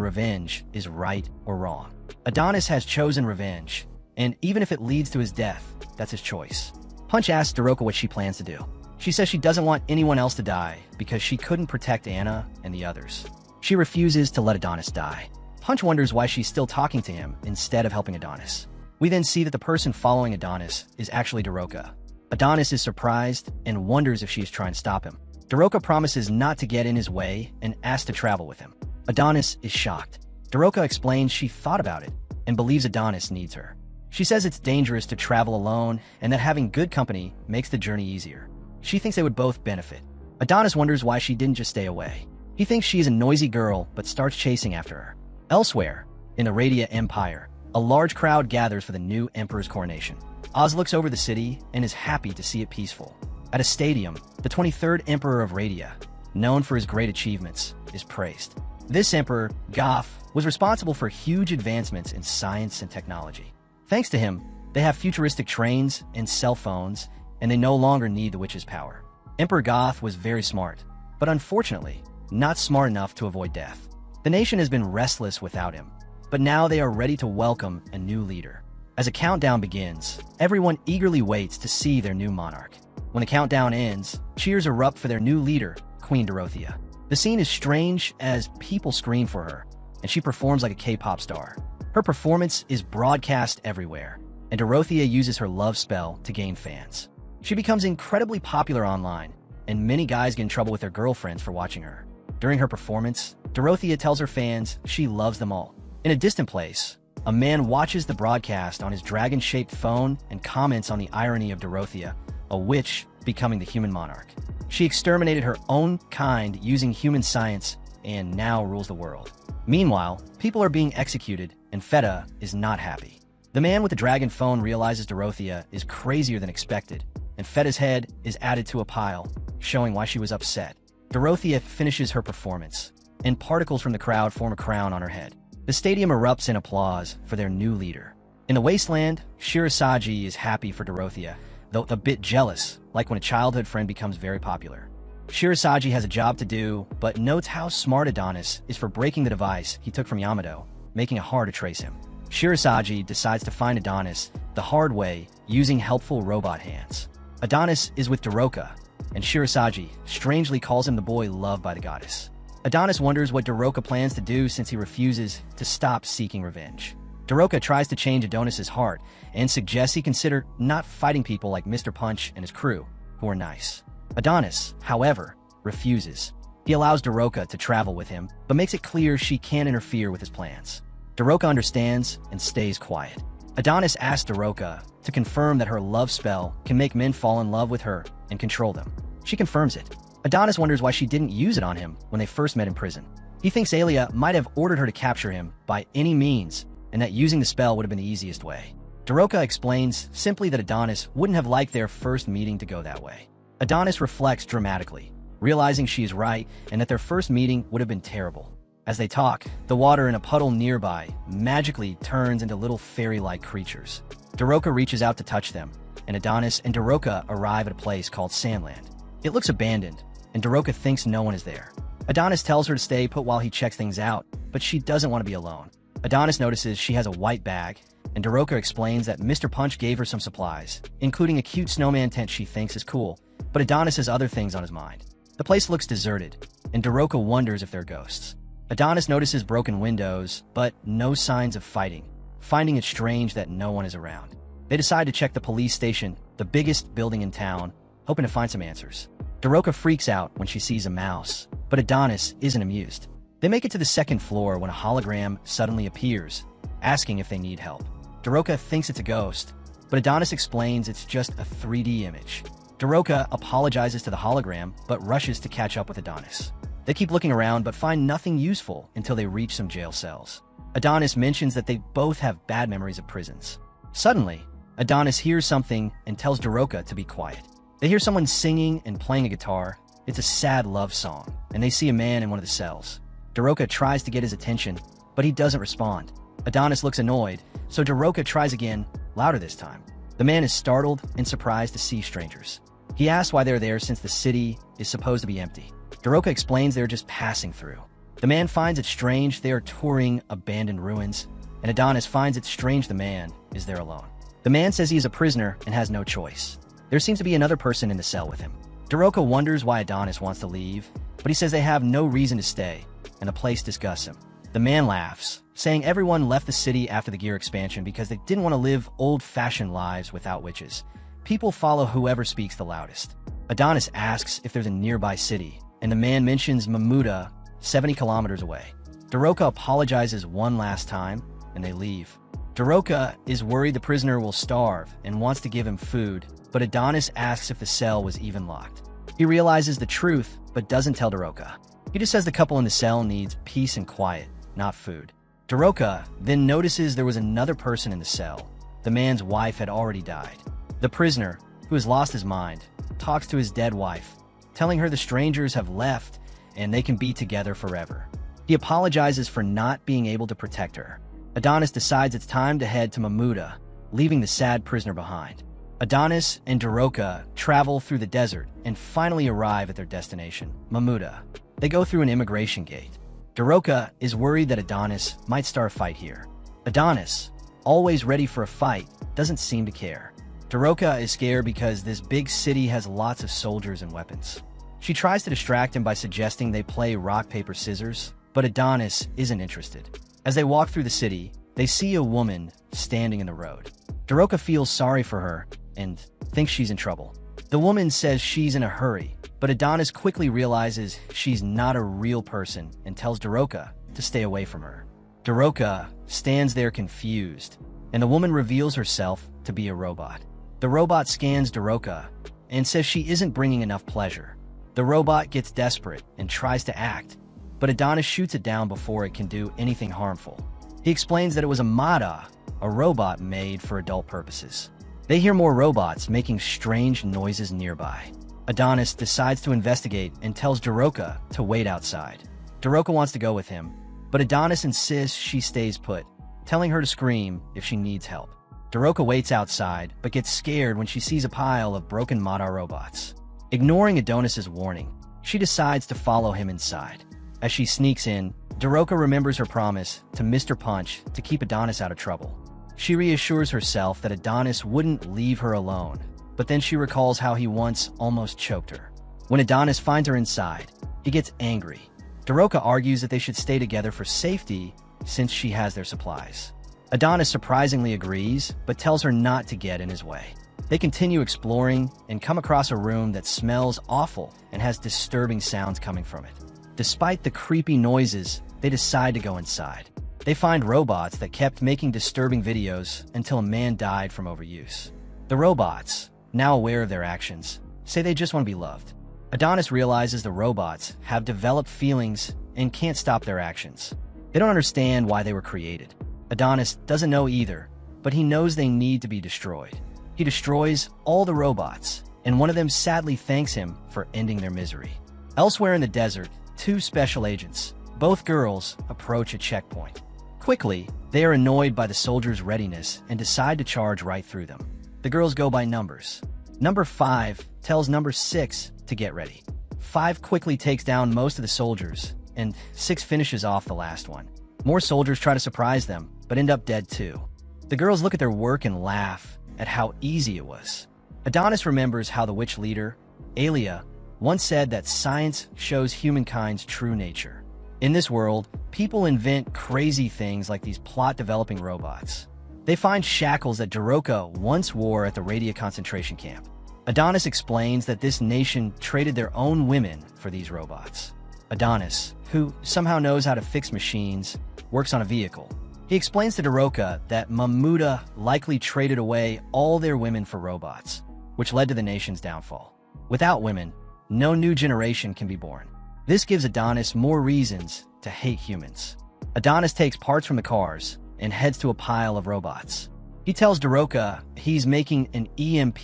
revenge is right or wrong. Adonis has chosen revenge, and even if it leads to his death, that's his choice. Punch asks Daroka what she plans to do. She says she doesn't want anyone else to die because she couldn't protect Anna and the others. She refuses to let Adonis die. Punch wonders why she's still talking to him instead of helping Adonis. We then see that the person following Adonis is actually Daroka. Adonis is surprised and wonders if she's trying to stop him. Daroka promises not to get in his way and asks to travel with him. Adonis is shocked. Daroka explains she thought about it and believes Adonis needs her. She says it's dangerous to travel alone and that having good company makes the journey easier. She thinks they would both benefit. Adonis wonders why she didn't just stay away. He thinks she's a noisy girl but starts chasing after her. Elsewhere, in the Radia Empire, a large crowd gathers for the new emperor's coronation. Oz looks over the city and is happy to see it peaceful. At a stadium, the 23rd Emperor of Radia, known for his great achievements, is praised. This emperor, Goth, was responsible for huge advancements in science and technology. Thanks to him, they have futuristic trains and cell phones, and they no longer need the witch's power. Emperor Goth was very smart, but unfortunately, not smart enough to avoid death. The nation has been restless without him, but now they are ready to welcome a new leader. As a countdown begins, everyone eagerly waits to see their new monarch. When the countdown ends, cheers erupt for their new leader, Queen Dorothea. The scene is strange as people scream for her, and she performs like a K-pop star. Her performance is broadcast everywhere, and Dorothea uses her love spell to gain fans. She becomes incredibly popular online, and many guys get in trouble with their girlfriends for watching her. During her performance, Dorothea tells her fans she loves them all. In a distant place, a man watches the broadcast on his dragon-shaped phone and comments on the irony of Dorothea, a witch becoming the human monarch. She exterminated her own kind using human science and now rules the world. Meanwhile, people are being executed, and Feta is not happy. The man with the dragon phone realizes Dorothea is crazier than expected, and Feta's head is added to a pile, showing why she was upset. Dorothea finishes her performance, and particles from the crowd form a crown on her head. The stadium erupts in applause for their new leader. In the wasteland, Shirasagi is happy for Dorothea, though a bit jealous, like when a childhood friend becomes very popular. Shirasagi has a job to do, but notes how smart Adonis is for breaking the device he took from Yamato, making it hard to trace him. Shirasagi decides to find Adonis the hard way, using helpful robot hands. Adonis is with Daroka, and Shirasagi strangely calls him the boy loved by the goddess. Adonis wonders what Daroka plans to do since he refuses to stop seeking revenge. Daroka tries to change Adonis's heart and suggests he consider not fighting people like Mr. Punch and his crew, who are nice. Adonis, however, refuses. He allows Daroka to travel with him, but makes it clear she can't interfere with his plans. Daroka understands and stays quiet. Adonis asks Daroka to confirm that her love spell can make men fall in love with her and control them. She confirms it. Adonis wonders why she didn't use it on him when they first met in prison. He thinks Aelia might have ordered her to capture him by any means, and that using the spell would have been the easiest way. Daroka explains simply that Adonis wouldn't have liked their first meeting to go that way. Adonis reflects dramatically, realizing she is right and that their first meeting would have been terrible. As they talk, the water in a puddle nearby magically turns into little fairy-like creatures. Daroka reaches out to touch them, and Adonis and Daroka arrive at a place called Sandland. It looks abandoned, and Daroka thinks no one is there. Adonis tells her to stay put while he checks things out, but she doesn't want to be alone. Adonis notices she has a white bag, and Daroka explains that Mr. Punch gave her some supplies, including a cute snowman tent she thinks is cool, but Adonis has other things on his mind. The place looks deserted, and Daroka wonders if they're ghosts. Adonis notices broken windows, but no signs of fighting, finding it strange that no one is around. They decide to check the police station, the biggest building in town, hoping to find some answers. Daroka freaks out when she sees a mouse, but Adonis isn't amused. They make it to the second floor when a hologram suddenly appears, asking if they need help. Daroka thinks it's a ghost, but Adonis explains it's just a 3D image. Daroka apologizes to the hologram, but rushes to catch up with Adonis. They keep looking around but find nothing useful until they reach some jail cells. Adonis mentions that they both have bad memories of prisons. Suddenly, Adonis hears something and tells Daroka to be quiet. They hear someone singing and playing a guitar. It's a sad love song, and they see a man in one of the cells. Daroka tries to get his attention, but he doesn't respond. Adonis looks annoyed, so Daroka tries again, louder this time. The man is startled and surprised to see strangers. He asks why they're there since the city is supposed to be empty. Daroka explains they're just passing through. The man finds it strange they are touring abandoned ruins, and Adonis finds it strange the man is there alone. The man says he is a prisoner and has no choice. There seems to be another person in the cell with him. Daroka wonders why Adonis wants to leave, but he says they have no reason to stay, and the place disgusts him. The man laughs, saying everyone left the city after the gear expansion because they didn't want to live old-fashioned lives without witches. People follow whoever speaks the loudest. Adonis asks if there's a nearby city, and the man mentions Mamuda, 70 kilometers away. Daroka apologizes one last time, and they leave. Daroka is worried the prisoner will starve and wants to give him food, but Adonis asks if the cell was even locked. He realizes the truth, but doesn't tell Daroka. He just says the couple in the cell needs peace and quiet, not food. Daroka then notices there was another person in the cell. The man's wife had already died. The prisoner, who has lost his mind, talks to his dead wife, telling her the strangers have left and they can be together forever. He apologizes for not being able to protect her. Adonis decides it's time to head to Mamuda, leaving the sad prisoner behind. Adonis and Daroka travel through the desert and finally arrive at their destination, Mamuda. They go through an immigration gate. Daroka is worried that Adonis might start a fight here. Adonis, always ready for a fight, doesn't seem to care. Daroka is scared because this big city has lots of soldiers and weapons. She tries to distract him by suggesting they play rock, paper, scissors, but Adonis isn't interested. As they walk through the city, they see a woman standing in the road. Daroka feels sorry for her and thinks she's in trouble. The woman says she's in a hurry, but Adonis quickly realizes she's not a real person and tells Daroka to stay away from her. Daroka stands there confused, and the woman reveals herself to be a robot. The robot scans Daroka and says she isn't bringing enough pleasure. The robot gets desperate and tries to act, but Adonis shoots it down before it can do anything harmful. He explains that it was a Mada, a robot made for adult purposes. They hear more robots making strange noises nearby. Adonis decides to investigate and tells Daroka to wait outside. Daroka wants to go with him, but Adonis insists she stays put, telling her to scream if she needs help. Daroka waits outside, but gets scared when she sees a pile of broken Mada robots. Ignoring Adonis's warning, she decides to follow him inside. As she sneaks in, Daroka remembers her promise to Mr. Punch to keep Adonis out of trouble. She reassures herself that Adonis wouldn't leave her alone, but then she recalls how he once almost choked her. When Adonis finds her inside, he gets angry. Daroka argues that they should stay together for safety since she has their supplies. Adonis surprisingly agrees, but tells her not to get in his way. They continue exploring and come across a room that smells awful and has disturbing sounds coming from it. Despite the creepy noises, they decide to go inside. They find robots that kept making disturbing videos until a man died from overuse. The robots, now aware of their actions, say they just want to be loved. Adonis realizes the robots have developed feelings and can't stop their actions. They don't understand why they were created. Adonis doesn't know either, but he knows they need to be destroyed. He destroys all the robots, and one of them sadly thanks him for ending their misery. Elsewhere in the desert, two special agents, both girls, approach a checkpoint. Quickly, they are annoyed by the soldiers' readiness and decide to charge right through them. The girls go by numbers. Number 5 tells number 6 to get ready. 5 quickly takes down most of the soldiers, and 6 finishes off the last one. More soldiers try to surprise them, but end up dead too. The girls look at their work and laugh at how easy it was. Adonis remembers how the witch leader, Alia, once said that science shows humankind's true nature. In this world, people invent crazy things like these plot-developing robots. They find shackles that Daroka once wore at the Radia concentration camp. Adonis explains that this nation traded their own women for these robots. Adonis, who somehow knows how to fix machines, works on a vehicle. He explains to Daroka that Mamuda likely traded away all their women for robots, which led to the nation's downfall. Without women, no new generation can be born. This gives Adonis more reasons to hate humans. Adonis takes parts from the cars and heads to a pile of robots. He tells Daroka he's making an EMP,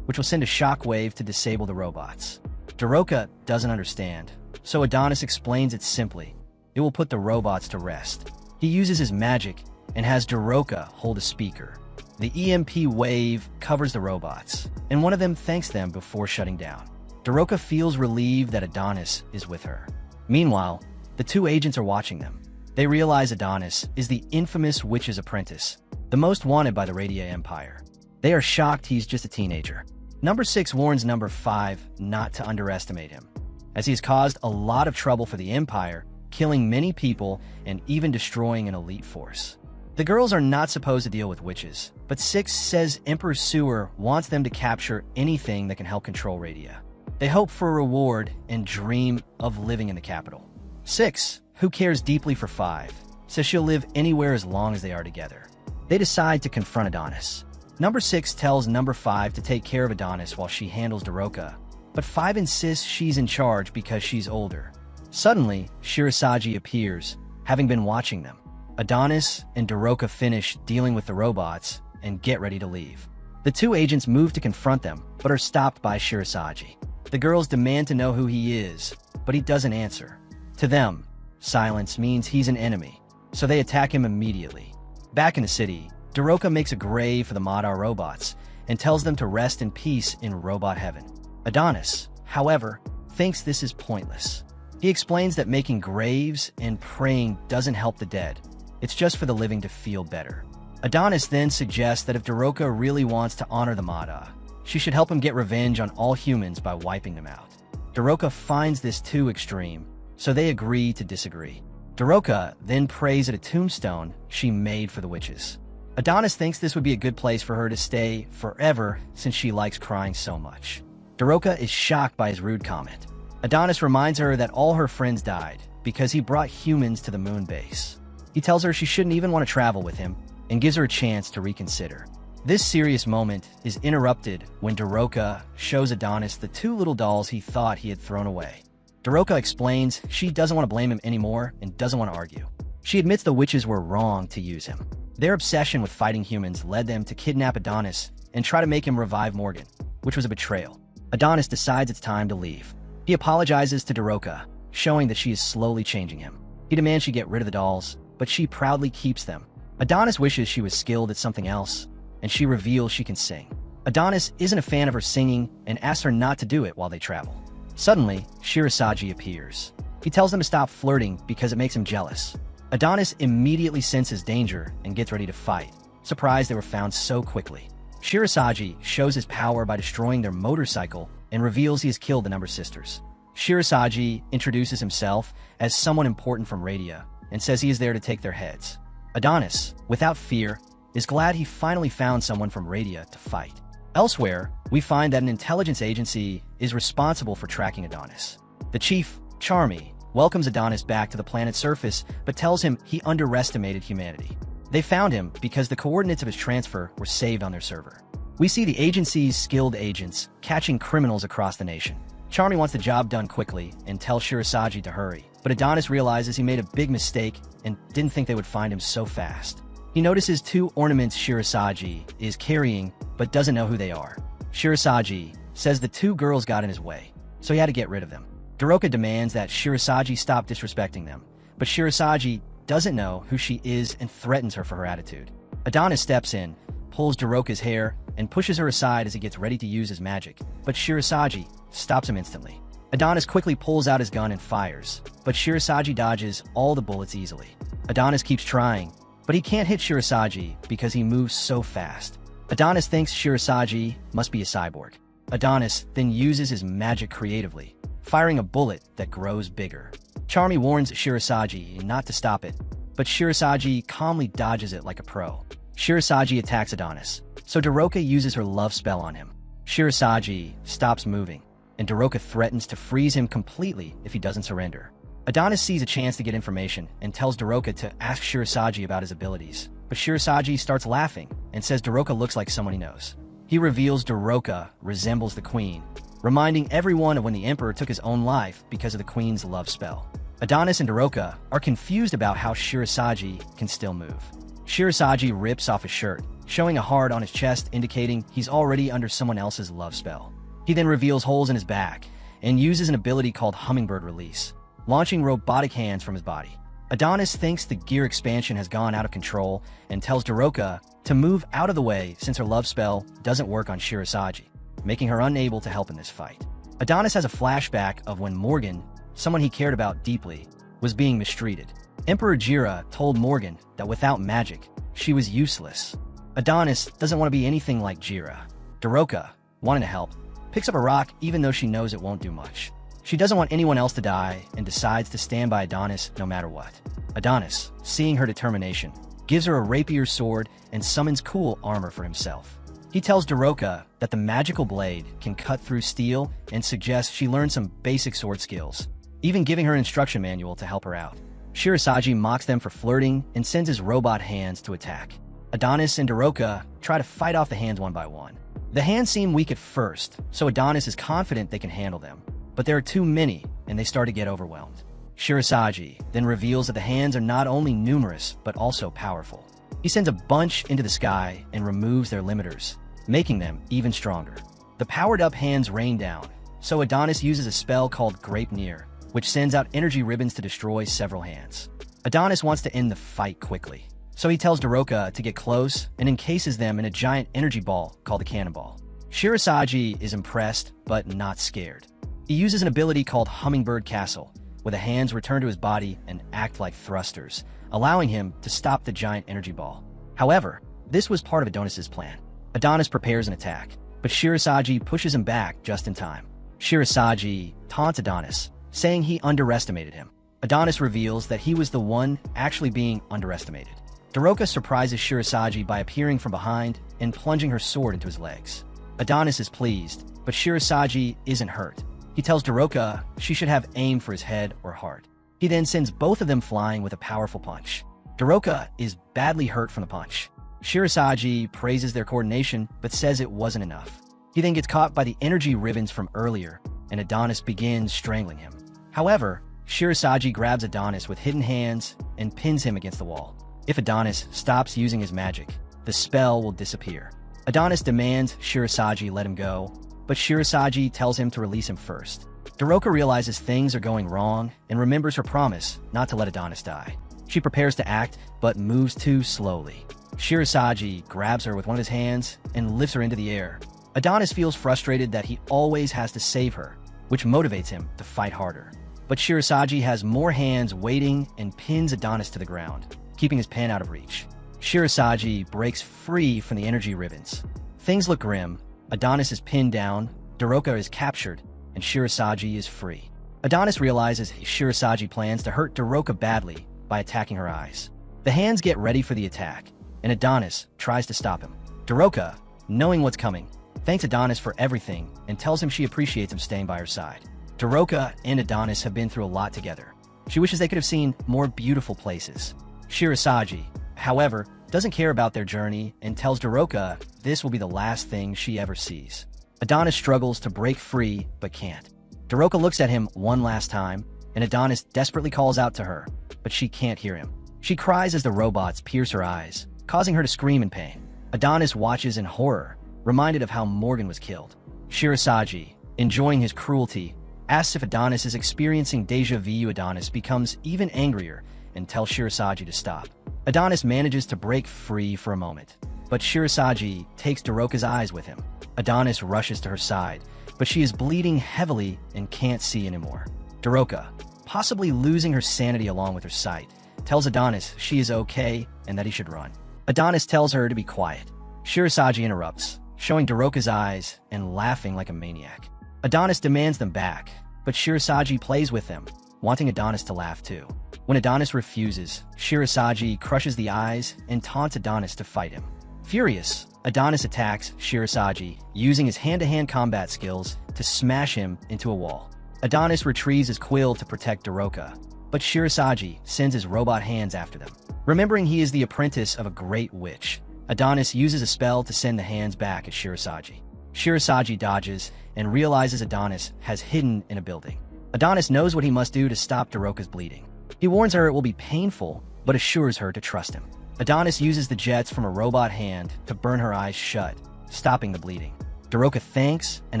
which will send a shockwave to disable the robots. Daroka doesn't understand, so Adonis explains it simply. It will put the robots to rest. He uses his magic and has Daroka hold a speaker. The EMP wave covers the robots, and one of them thanks them before shutting down. Daroka feels relieved that Adonis is with her. Meanwhile, the two agents are watching them. They realize Adonis is the infamous witch's apprentice, the most wanted by the Radia Empire. They are shocked he's just a teenager. Number 6 warns Number 5 not to underestimate him, as he has caused a lot of trouble for the Empire, killing many people and even destroying an elite force. The girls are not supposed to deal with witches, but 6 says Emperor Sewer wants them to capture anything that can help control Radia. They hope for a reward and dream of living in the capital. 6, who cares deeply for 5, says she'll live anywhere as long as they are together. They decide to confront Adonis. Number 6 tells Number 5 to take care of Adonis while she handles Daroka, but 5 insists she's in charge because she's older. Suddenly, Shirasagi appears, having been watching them. Adonis and Daroka finish dealing with the robots and get ready to leave. The two agents move to confront them, but are stopped by Shirasagi. The girls demand to know who he is, but he doesn't answer. To them, silence means he's an enemy, so they attack him immediately. Back in the city, Daroka makes a grave for the Madar robots and tells them to rest in peace in robot heaven. Adonis, however, thinks this is pointless. He explains that making graves and praying doesn't help the dead. It's just for the living to feel better. Adonis then suggests that if Daroka really wants to honor the Madar, she should help him get revenge on all humans by wiping them out. Daroka finds this too extreme, so they agree to disagree. Daroka then prays at a tombstone she made for the witches. Adonis thinks this would be a good place for her to stay forever since she likes crying so much. Daroka is shocked by his rude comment. Adonis reminds her that all her friends died because he brought humans to the moon base. He tells her she shouldn't even want to travel with him and gives her a chance to reconsider. This serious moment is interrupted when Daroka shows Adonis the two little dolls he thought he had thrown away. Daroka explains she doesn't want to blame him anymore and doesn't want to argue. She admits the witches were wrong to use him. Their obsession with fighting humans led them to kidnap Adonis and try to make him revive Morgan, which was a betrayal. Adonis decides it's time to leave. He apologizes to Daroka, showing that she is slowly changing him. He demands she get rid of the dolls, but she proudly keeps them. Adonis wishes she was skilled at something else, and she reveals she can sing. Adonis isn't a fan of her singing and asks her not to do it while they travel. Suddenly, Shirasagi appears. He tells them to stop flirting because it makes him jealous. Adonis immediately senses danger and gets ready to fight, surprised they were found so quickly. Shirasagi shows his power by destroying their motorcycle and reveals he has killed the Number Sisters. Shirasagi introduces himself as someone important from Radia and says he is there to take their heads. Adonis, without fear, is glad he finally found someone from Radia to fight. Elsewhere, we find that an intelligence agency is responsible for tracking Adonis. The chief, Charmy, welcomes Adonis back to the planet's surface but tells him he underestimated humanity. They found him because the coordinates of his transfer were saved on their server. We see the agency's skilled agents catching criminals across the nation. Charmy wants the job done quickly and tells Shirasagi to hurry, but Adonis realizes he made a big mistake and didn't think they would find him so fast. He notices two ornaments Shirasagi is carrying but doesn't know who they are. Shirasagi says the two girls got in his way, so he had to get rid of them. Daroka demands that Shirasagi stop disrespecting them, but Shirasagi doesn't know who she is and threatens her for her attitude. Adonis steps in, pulls Daroka's hair, and pushes her aside as he gets ready to use his magic, but Shirasagi stops him instantly. Adonis quickly pulls out his gun and fires, but Shirasagi dodges all the bullets easily. Adonis keeps trying, but he can't hit Shirasagi because he moves so fast. Adonis thinks Shirasagi must be a cyborg. Adonis then uses his magic creatively, firing a bullet that grows bigger. Charmy warns Shirasagi not to stop it, but Shirasagi calmly dodges it like a pro. Shirasagi attacks Adonis, so Daroka uses her love spell on him. Shirasagi stops moving, and Daroka threatens to freeze him completely if he doesn't surrender. Adonis sees a chance to get information and tells Daroka to ask Shirasagi about his abilities, but Shirasagi starts laughing and says Daroka looks like someone he knows. He reveals Daroka resembles the Queen, reminding everyone of when the Emperor took his own life because of the Queen's love spell. Adonis and Daroka are confused about how Shirasagi can still move. Shirasagi rips off his shirt, showing a heart on his chest indicating he's already under someone else's love spell. He then reveals holes in his back and uses an ability called Hummingbird Release, launching robotic hands from his body. Adonis thinks the gear expansion has gone out of control and tells Daroka to move out of the way since her love spell doesn't work on Shirasagi, making her unable to help in this fight. Adonis has a flashback of when Morgan, someone he cared about deeply, was being mistreated. Emperor Jira told Morgan that without magic, she was useless. Adonis doesn't want to be anything like Jira. Daroka, wanting to help, picks up a rock even though she knows it won't do much. She doesn't want anyone else to die and decides to stand by Adonis no matter what. Adonis, seeing her determination, gives her a rapier sword and summons cool armor for himself. He tells Daroka that the magical blade can cut through steel and suggests she learn some basic sword skills, even giving her an instruction manual to help her out. Shirasagi mocks them for flirting and sends his robot hands to attack. Adonis and Daroka try to fight off the hands one by one. The hands seem weak at first, so Adonis is confident they can handle them, but there are too many and they start to get overwhelmed. Shirasagi then reveals that the hands are not only numerous but also powerful. He sends a bunch into the sky and removes their limiters, making them even stronger. The powered-up hands rain down, so Adonis uses a spell called Grape Near, which sends out energy ribbons to destroy several hands. Adonis wants to end the fight quickly, so he tells Daroka to get close and encases them in a giant energy ball called the Cannonball. Shirasagi is impressed, but not scared. He uses an ability called Hummingbird Castle, where the hands return to his body and act like thrusters, allowing him to stop the giant energy ball. However, this was part of Adonis's plan. Adonis prepares an attack, but Shirasagi pushes him back just in time. Shirasagi taunts Adonis, saying he underestimated him. Adonis reveals that he was the one actually being underestimated. Daroka surprises Shirasagi by appearing from behind and plunging her sword into his legs. Adonis is pleased, but Shirasagi isn't hurt. He tells Daroka she should have aim for his head or heart. He then sends both of them flying with a powerful punch. Daroka is badly hurt from the punch. Shirasagi praises their coordination, but says it wasn't enough. He then gets caught by the energy ribbons from earlier, and Adonis begins strangling him. However, Shirasagi grabs Adonis with hidden hands and pins him against the wall. If Adonis stops using his magic, the spell will disappear. Adonis demands Shirasagi let him go, but Shirasagi tells him to release him first. Daroka realizes things are going wrong and remembers her promise not to let Adonis die. She prepares to act, but moves too slowly. Shirasagi grabs her with one of his hands and lifts her into the air. Adonis feels frustrated that he always has to save her, which motivates him to fight harder. But Shirasagi has more hands waiting and pins Adonis to the ground, keeping his pen out of reach. Shirasagi breaks free from the energy ribbons. Things look grim. Adonis is pinned down, Daroka is captured, and Shirasagi is free. Adonis realizes Shirasagi plans to hurt Daroka badly by attacking her eyes. The hands get ready for the attack, and Adonis tries to stop him. Daroka, knowing what's coming, thanks Adonis for everything and tells him she appreciates him staying by her side. Daroka and Adonis have been through a lot together. She wishes they could have seen more beautiful places. Shirasagi, however, doesn't care about their journey and tells Daroka this will be the last thing she ever sees. Adonis struggles to break free, but can't. Daroka looks at him one last time, and Adonis desperately calls out to her, but she can't hear him. She cries as the robots pierce her eyes, causing her to scream in pain. Adonis watches in horror, reminded of how Morgan was killed. Shirasagi, enjoying his cruelty, asks if Adonis is experiencing deja vu. Adonis becomes even angrier and tells Shirasagi to stop. Adonis manages to break free for a moment, but Shirasagi takes Daroka's eyes with him. Adonis rushes to her side, but she is bleeding heavily and can't see anymore. Daroka, possibly losing her sanity along with her sight, tells Adonis she is okay and that he should run. Adonis tells her to be quiet. Shirasagi interrupts, showing Daroka's eyes and laughing like a maniac. Adonis demands them back, but Shirasagi plays with them, wanting Adonis to laugh too. When Adonis refuses, Shirasagi crushes the eyes and taunts Adonis to fight him. Furious, Adonis attacks Shirasagi, using his hand-to-hand combat skills to smash him into a wall. Adonis retrieves his quill to protect Daroka, but Shirasagi sends his robot hands after them. Remembering he is the apprentice of a great witch, Adonis uses a spell to send the hands back at Shirasagi. Shirasagi dodges and realizes Adonis has hidden in a building. Adonis knows what he must do to stop Daroka's bleeding. He warns her it will be painful, but assures her to trust him. Adonis uses the jets from a robot hand to burn her eyes shut, stopping the bleeding. Daroka thanks and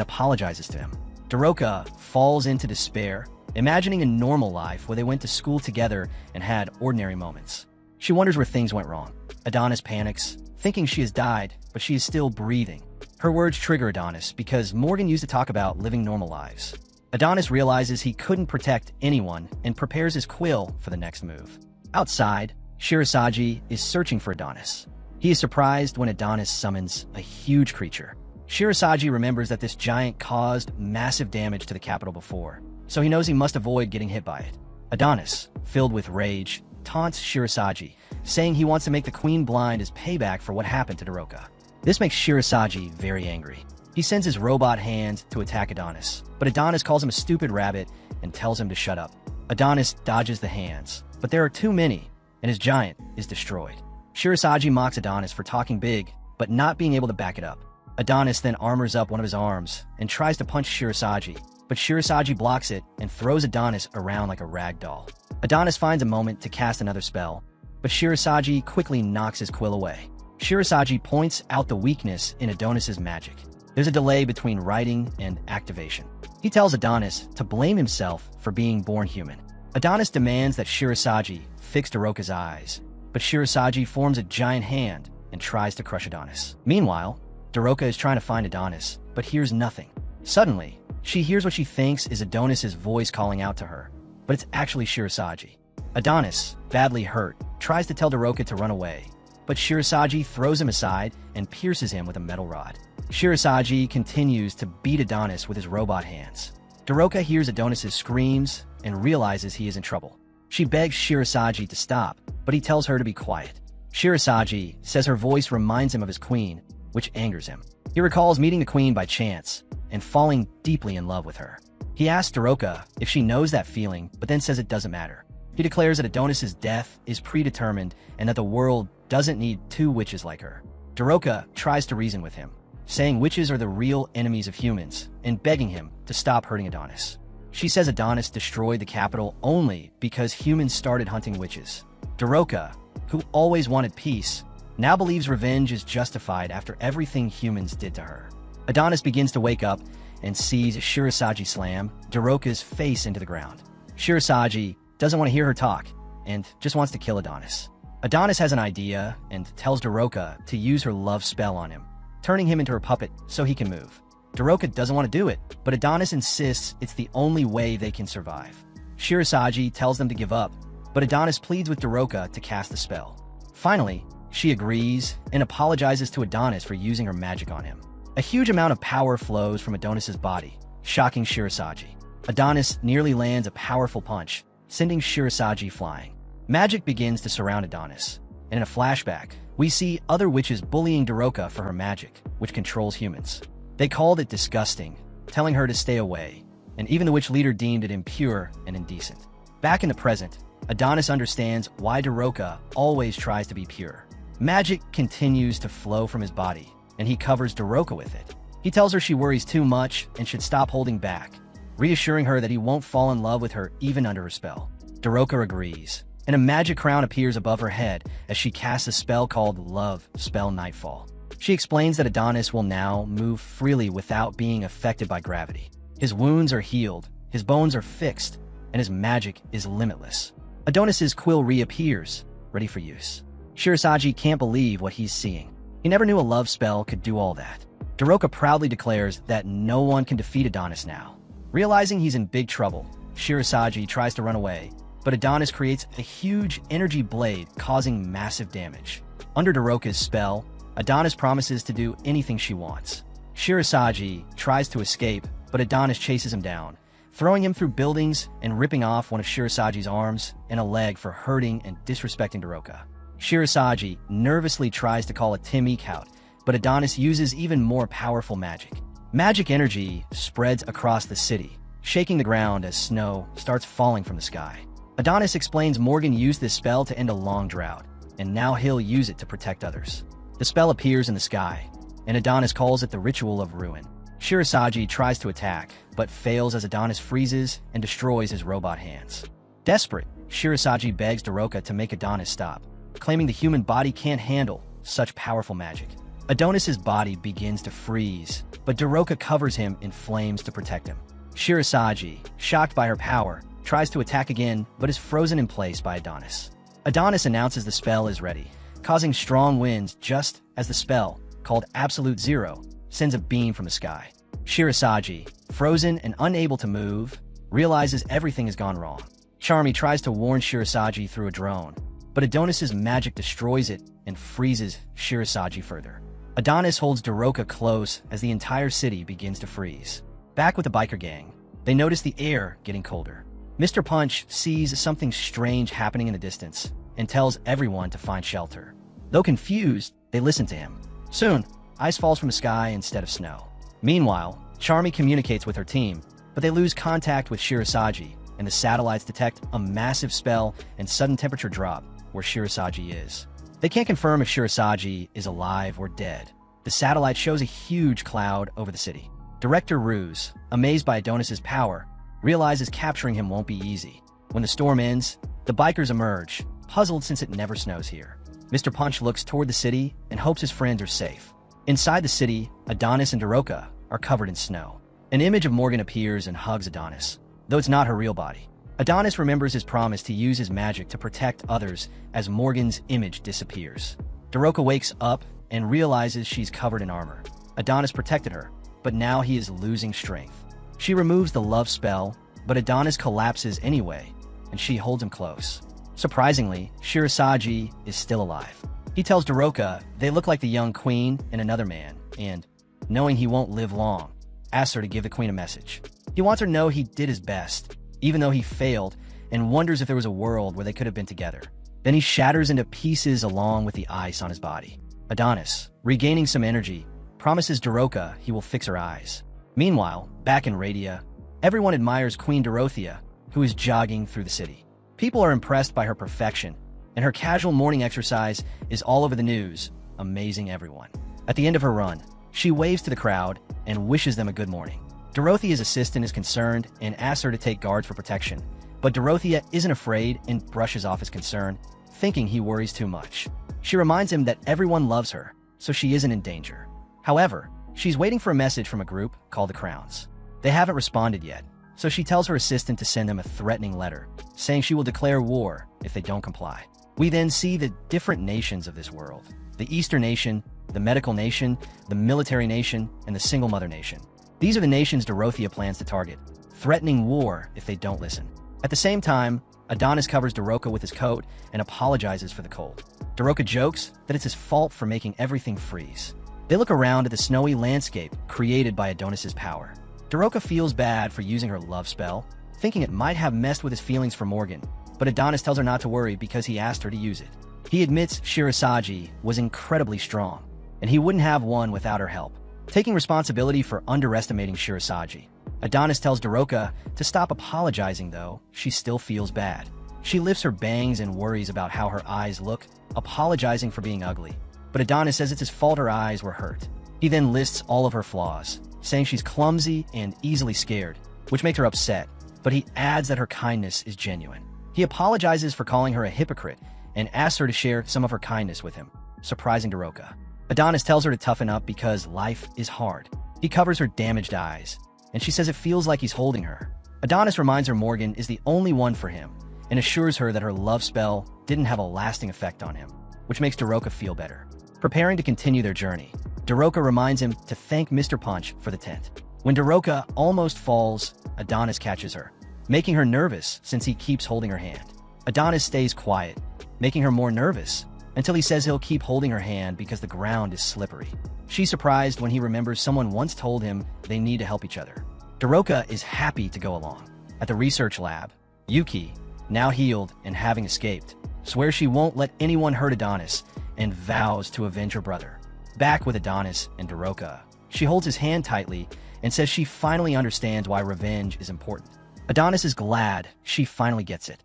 apologizes to him. Daroka falls into despair, imagining a normal life where they went to school together and had ordinary moments. She wonders where things went wrong. Adonis panics, thinking she has died, but she is still breathing. Her words trigger Adonis because Morgan used to talk about living normal lives. Adonis realizes he couldn't protect anyone and prepares his quill for the next move. Outside, Shirasagi is searching for Adonis. He is surprised when Adonis summons a huge creature. Shirasagi remembers that this giant caused massive damage to the capital before, so he knows he must avoid getting hit by it. Adonis, filled with rage, taunts Shirasagi, saying he wants to make the queen blind as payback for what happened to Daroka. This makes Shirasagi very angry. He sends his robot hand to attack Adonis, but Adonis calls him a stupid rabbit and tells him to shut up. Adonis dodges the hands, but there are too many, and his giant is destroyed. Shirasagi mocks Adonis for talking big, but not being able to back it up. Adonis then armors up one of his arms and tries to punch Shirasagi, but Shirasagi blocks it and throws Adonis around like a rag doll. Adonis finds a moment to cast another spell, but Shirasagi quickly knocks his quill away. Shirasagi points out the weakness in Adonis's magic. There's a delay between writing and activation. He tells Adonis to blame himself for being born human. Adonis demands that Shirasagi fix Daroka's eyes, but Shirasagi forms a giant hand and tries to crush Adonis. Meanwhile, Daroka is trying to find Adonis, but hears nothing. Suddenly, she hears what she thinks is Adonis's voice calling out to her, but it's actually Shirasagi. Adonis, badly hurt, tries to tell Daroka to run away, but Shirasagi throws him aside and pierces him with a metal rod. Shirasagi continues to beat Adonis with his robot hands. Daroka hears Adonis's screams and realizes he is in trouble. She begs Shirasagi to stop, but he tells her to be quiet. Shirasagi says her voice reminds him of his queen, which angers him. He recalls meeting the queen by chance and falling deeply in love with her. He asks Daroka if she knows that feeling, but then says it doesn't matter. He declares that Adonis's death is predetermined and that the world doesn't need two witches like her. Daroka tries to reason with him, saying witches are the real enemies of humans and begging him to stop hurting Adonis. She says Adonis destroyed the capital only because humans started hunting witches. Daroka, who always wanted peace, now believes revenge is justified after everything humans did to her. Adonis begins to wake up and sees Shirasagi slam Daroka's face into the ground. Shirasagi doesn't want to hear her talk and just wants to kill Adonis. Adonis has an idea and tells Daroka to use her love spell on him, turning him into her puppet so he can move. Daroka doesn't want to do it, but Adonis insists it's the only way they can survive. Shirasagi tells them to give up, but Adonis pleads with Daroka to cast the spell. Finally, she agrees and apologizes to Adonis for using her magic on him. A huge amount of power flows from Adonis's body, shocking Shirasagi. Adonis nearly lands a powerful punch, sending Shirasagi flying. Magic begins to surround Adonis, and in a flashback, we see other witches bullying Daroka for her magic, which controls humans. They called it disgusting, telling her to stay away, and even the witch leader deemed it impure and indecent. Back in the present, Adonis understands why Daroka always tries to be pure. Magic continues to flow from his body, and he covers Daroka with it. He tells her she worries too much and should stop holding back, reassuring her that he won't fall in love with her even under her spell. Daroka agrees, and a magic crown appears above her head as she casts a spell called Love Spell Nightfall. She explains that Adonis will now move freely without being affected by gravity. His wounds are healed, his bones are fixed, and his magic is limitless. Adonis's quill reappears, ready for use. Shirasagi can't believe what he's seeing. He never knew a love spell could do all that. Daroka proudly declares that no one can defeat Adonis now. Realizing he's in big trouble, Shirasagi tries to run away, but Adonis creates a huge energy blade causing massive damage. Under Daroka's spell, Adonis promises to do anything she wants. Shirasagi tries to escape, but Adonis chases him down, throwing him through buildings and ripping off one of Shirasagi's arms and a leg for hurting and disrespecting Daroka. Shirasagi nervously tries to call a Tim out, but Adonis uses even more powerful magic. Magic energy spreads across the city, shaking the ground as snow starts falling from the sky. Adonis explains Morgan used this spell to end a long drought, and now he'll use it to protect others. The spell appears in the sky, and Adonis calls it the Ritual of Ruin. Shirasagi tries to attack, but fails as Adonis freezes and destroys his robot hands. Desperate, Shirasagi begs Daroka to make Adonis stop, claiming the human body can't handle such powerful magic. Adonis's body begins to freeze, but Daroka covers him in flames to protect him. Shirasagi, shocked by her power, tries to attack again but is frozen in place by Adonis. Adonis announces the spell is ready, causing strong winds just as the spell, called Absolute Zero, sends a beam from the sky. Shirasagi, frozen and unable to move, realizes everything has gone wrong. Charmy tries to warn Shirasagi through a drone, but Adonis's magic destroys it and freezes Shirasagi further. Adonis holds Daroka close as the entire city begins to freeze. Back with the biker gang, they notice the air getting colder. Mr. Punch sees something strange happening in the distance and tells everyone to find shelter. Though confused, they listen to him. Soon, ice falls from the sky instead of snow. Meanwhile, Charmy communicates with her team, but they lose contact with Shirasagi, and the satellites detect a massive spell and sudden temperature drop where Shirasagi is. They can't confirm if Shirasagi is alive or dead. The satellite shows a huge cloud over the city. Director Ruse, amazed by Adonis's power, realizes capturing him won't be easy. When the storm ends, the bikers emerge, puzzled since it never snows here. Mr. Punch looks toward the city and hopes his friends are safe. Inside the city, Adonis and Daroka are covered in snow. An image of Morgan appears and hugs Adonis, though it's not her real body. Adonis remembers his promise to use his magic to protect others as Morgan's image disappears. Daroka wakes up and realizes she's covered in armor. Adonis protected her, but now he is losing strength. She removes the love spell, but Adonis collapses anyway, and she holds him close. Surprisingly, Shirasagi is still alive. He tells Daroka they look like the young queen and another man, and, knowing he won't live long, asks her to give the queen a message. He wants her to know he did his best, even though he failed, and wonders if there was a world where they could have been together. Then he shatters into pieces along with the ice on his body. Adonis, regaining some energy, promises Daroka he will fix her eyes. Meanwhile, back in Radia, everyone admires Queen Dorothea, who is jogging through the city. People are impressed by her perfection, and her casual morning exercise is all over the news, amazing everyone. At the end of her run, she waves to the crowd and wishes them a good morning. Dorothea's assistant is concerned and asks her to take guards for protection, but Dorothea isn't afraid and brushes off his concern, thinking he worries too much. She reminds him that everyone loves her, so she isn't in danger. However, she's waiting for a message from a group called the Crowns. They haven't responded yet, so she tells her assistant to send them a threatening letter, saying she will declare war if they don't comply. We then see the different nations of this world: the Eastern Nation, the Medical Nation, the Military Nation, and the Single Mother Nation. These are the nations Dorothea plans to target, threatening war if they don't listen. At the same time, Adonis covers Daroka with his coat and apologizes for the cold. Daroka jokes that it's his fault for making everything freeze. They look around at the snowy landscape created by Adonis's power. Daroka feels bad for using her love spell, thinking it might have messed with his feelings for Morgan, but Adonis tells her not to worry because he asked her to use it. He admits Shirasagi was incredibly strong, and he wouldn't have won without her help. Taking responsibility for underestimating Shirasagi, Adonis tells Daroka to stop apologizing, though she still feels bad. She lifts her bangs and worries about how her eyes look, apologizing for being ugly. But Adonis says it's his fault her eyes were hurt. He then lists all of her flaws, saying she's clumsy and easily scared, which makes her upset, but he adds that her kindness is genuine. He apologizes for calling her a hypocrite and asks her to share some of her kindness with him, surprising Daroka. Adonis tells her to toughen up because life is hard. He covers her damaged eyes, and she says it feels like he's holding her. Adonis reminds her Morgan is the only one for him and assures her that her love spell didn't have a lasting effect on him, which makes Daroka feel better. Preparing to continue their journey, Daroka reminds him to thank Mr. Punch for the tent. When Daroka almost falls, Adonis catches her, making her nervous since he keeps holding her hand. Adonis stays quiet, making her more nervous, until he says he'll keep holding her hand because the ground is slippery. She's surprised when he remembers someone once told him they need to help each other. Daroka is happy to go along. At the research lab, Yuki, now healed and having escaped, swears she won't let anyone hurt Adonis and vows to avenge her brother. Back with Adonis and Daroka, she holds his hand tightly and says she finally understands why revenge is important. Adonis is glad she finally gets it.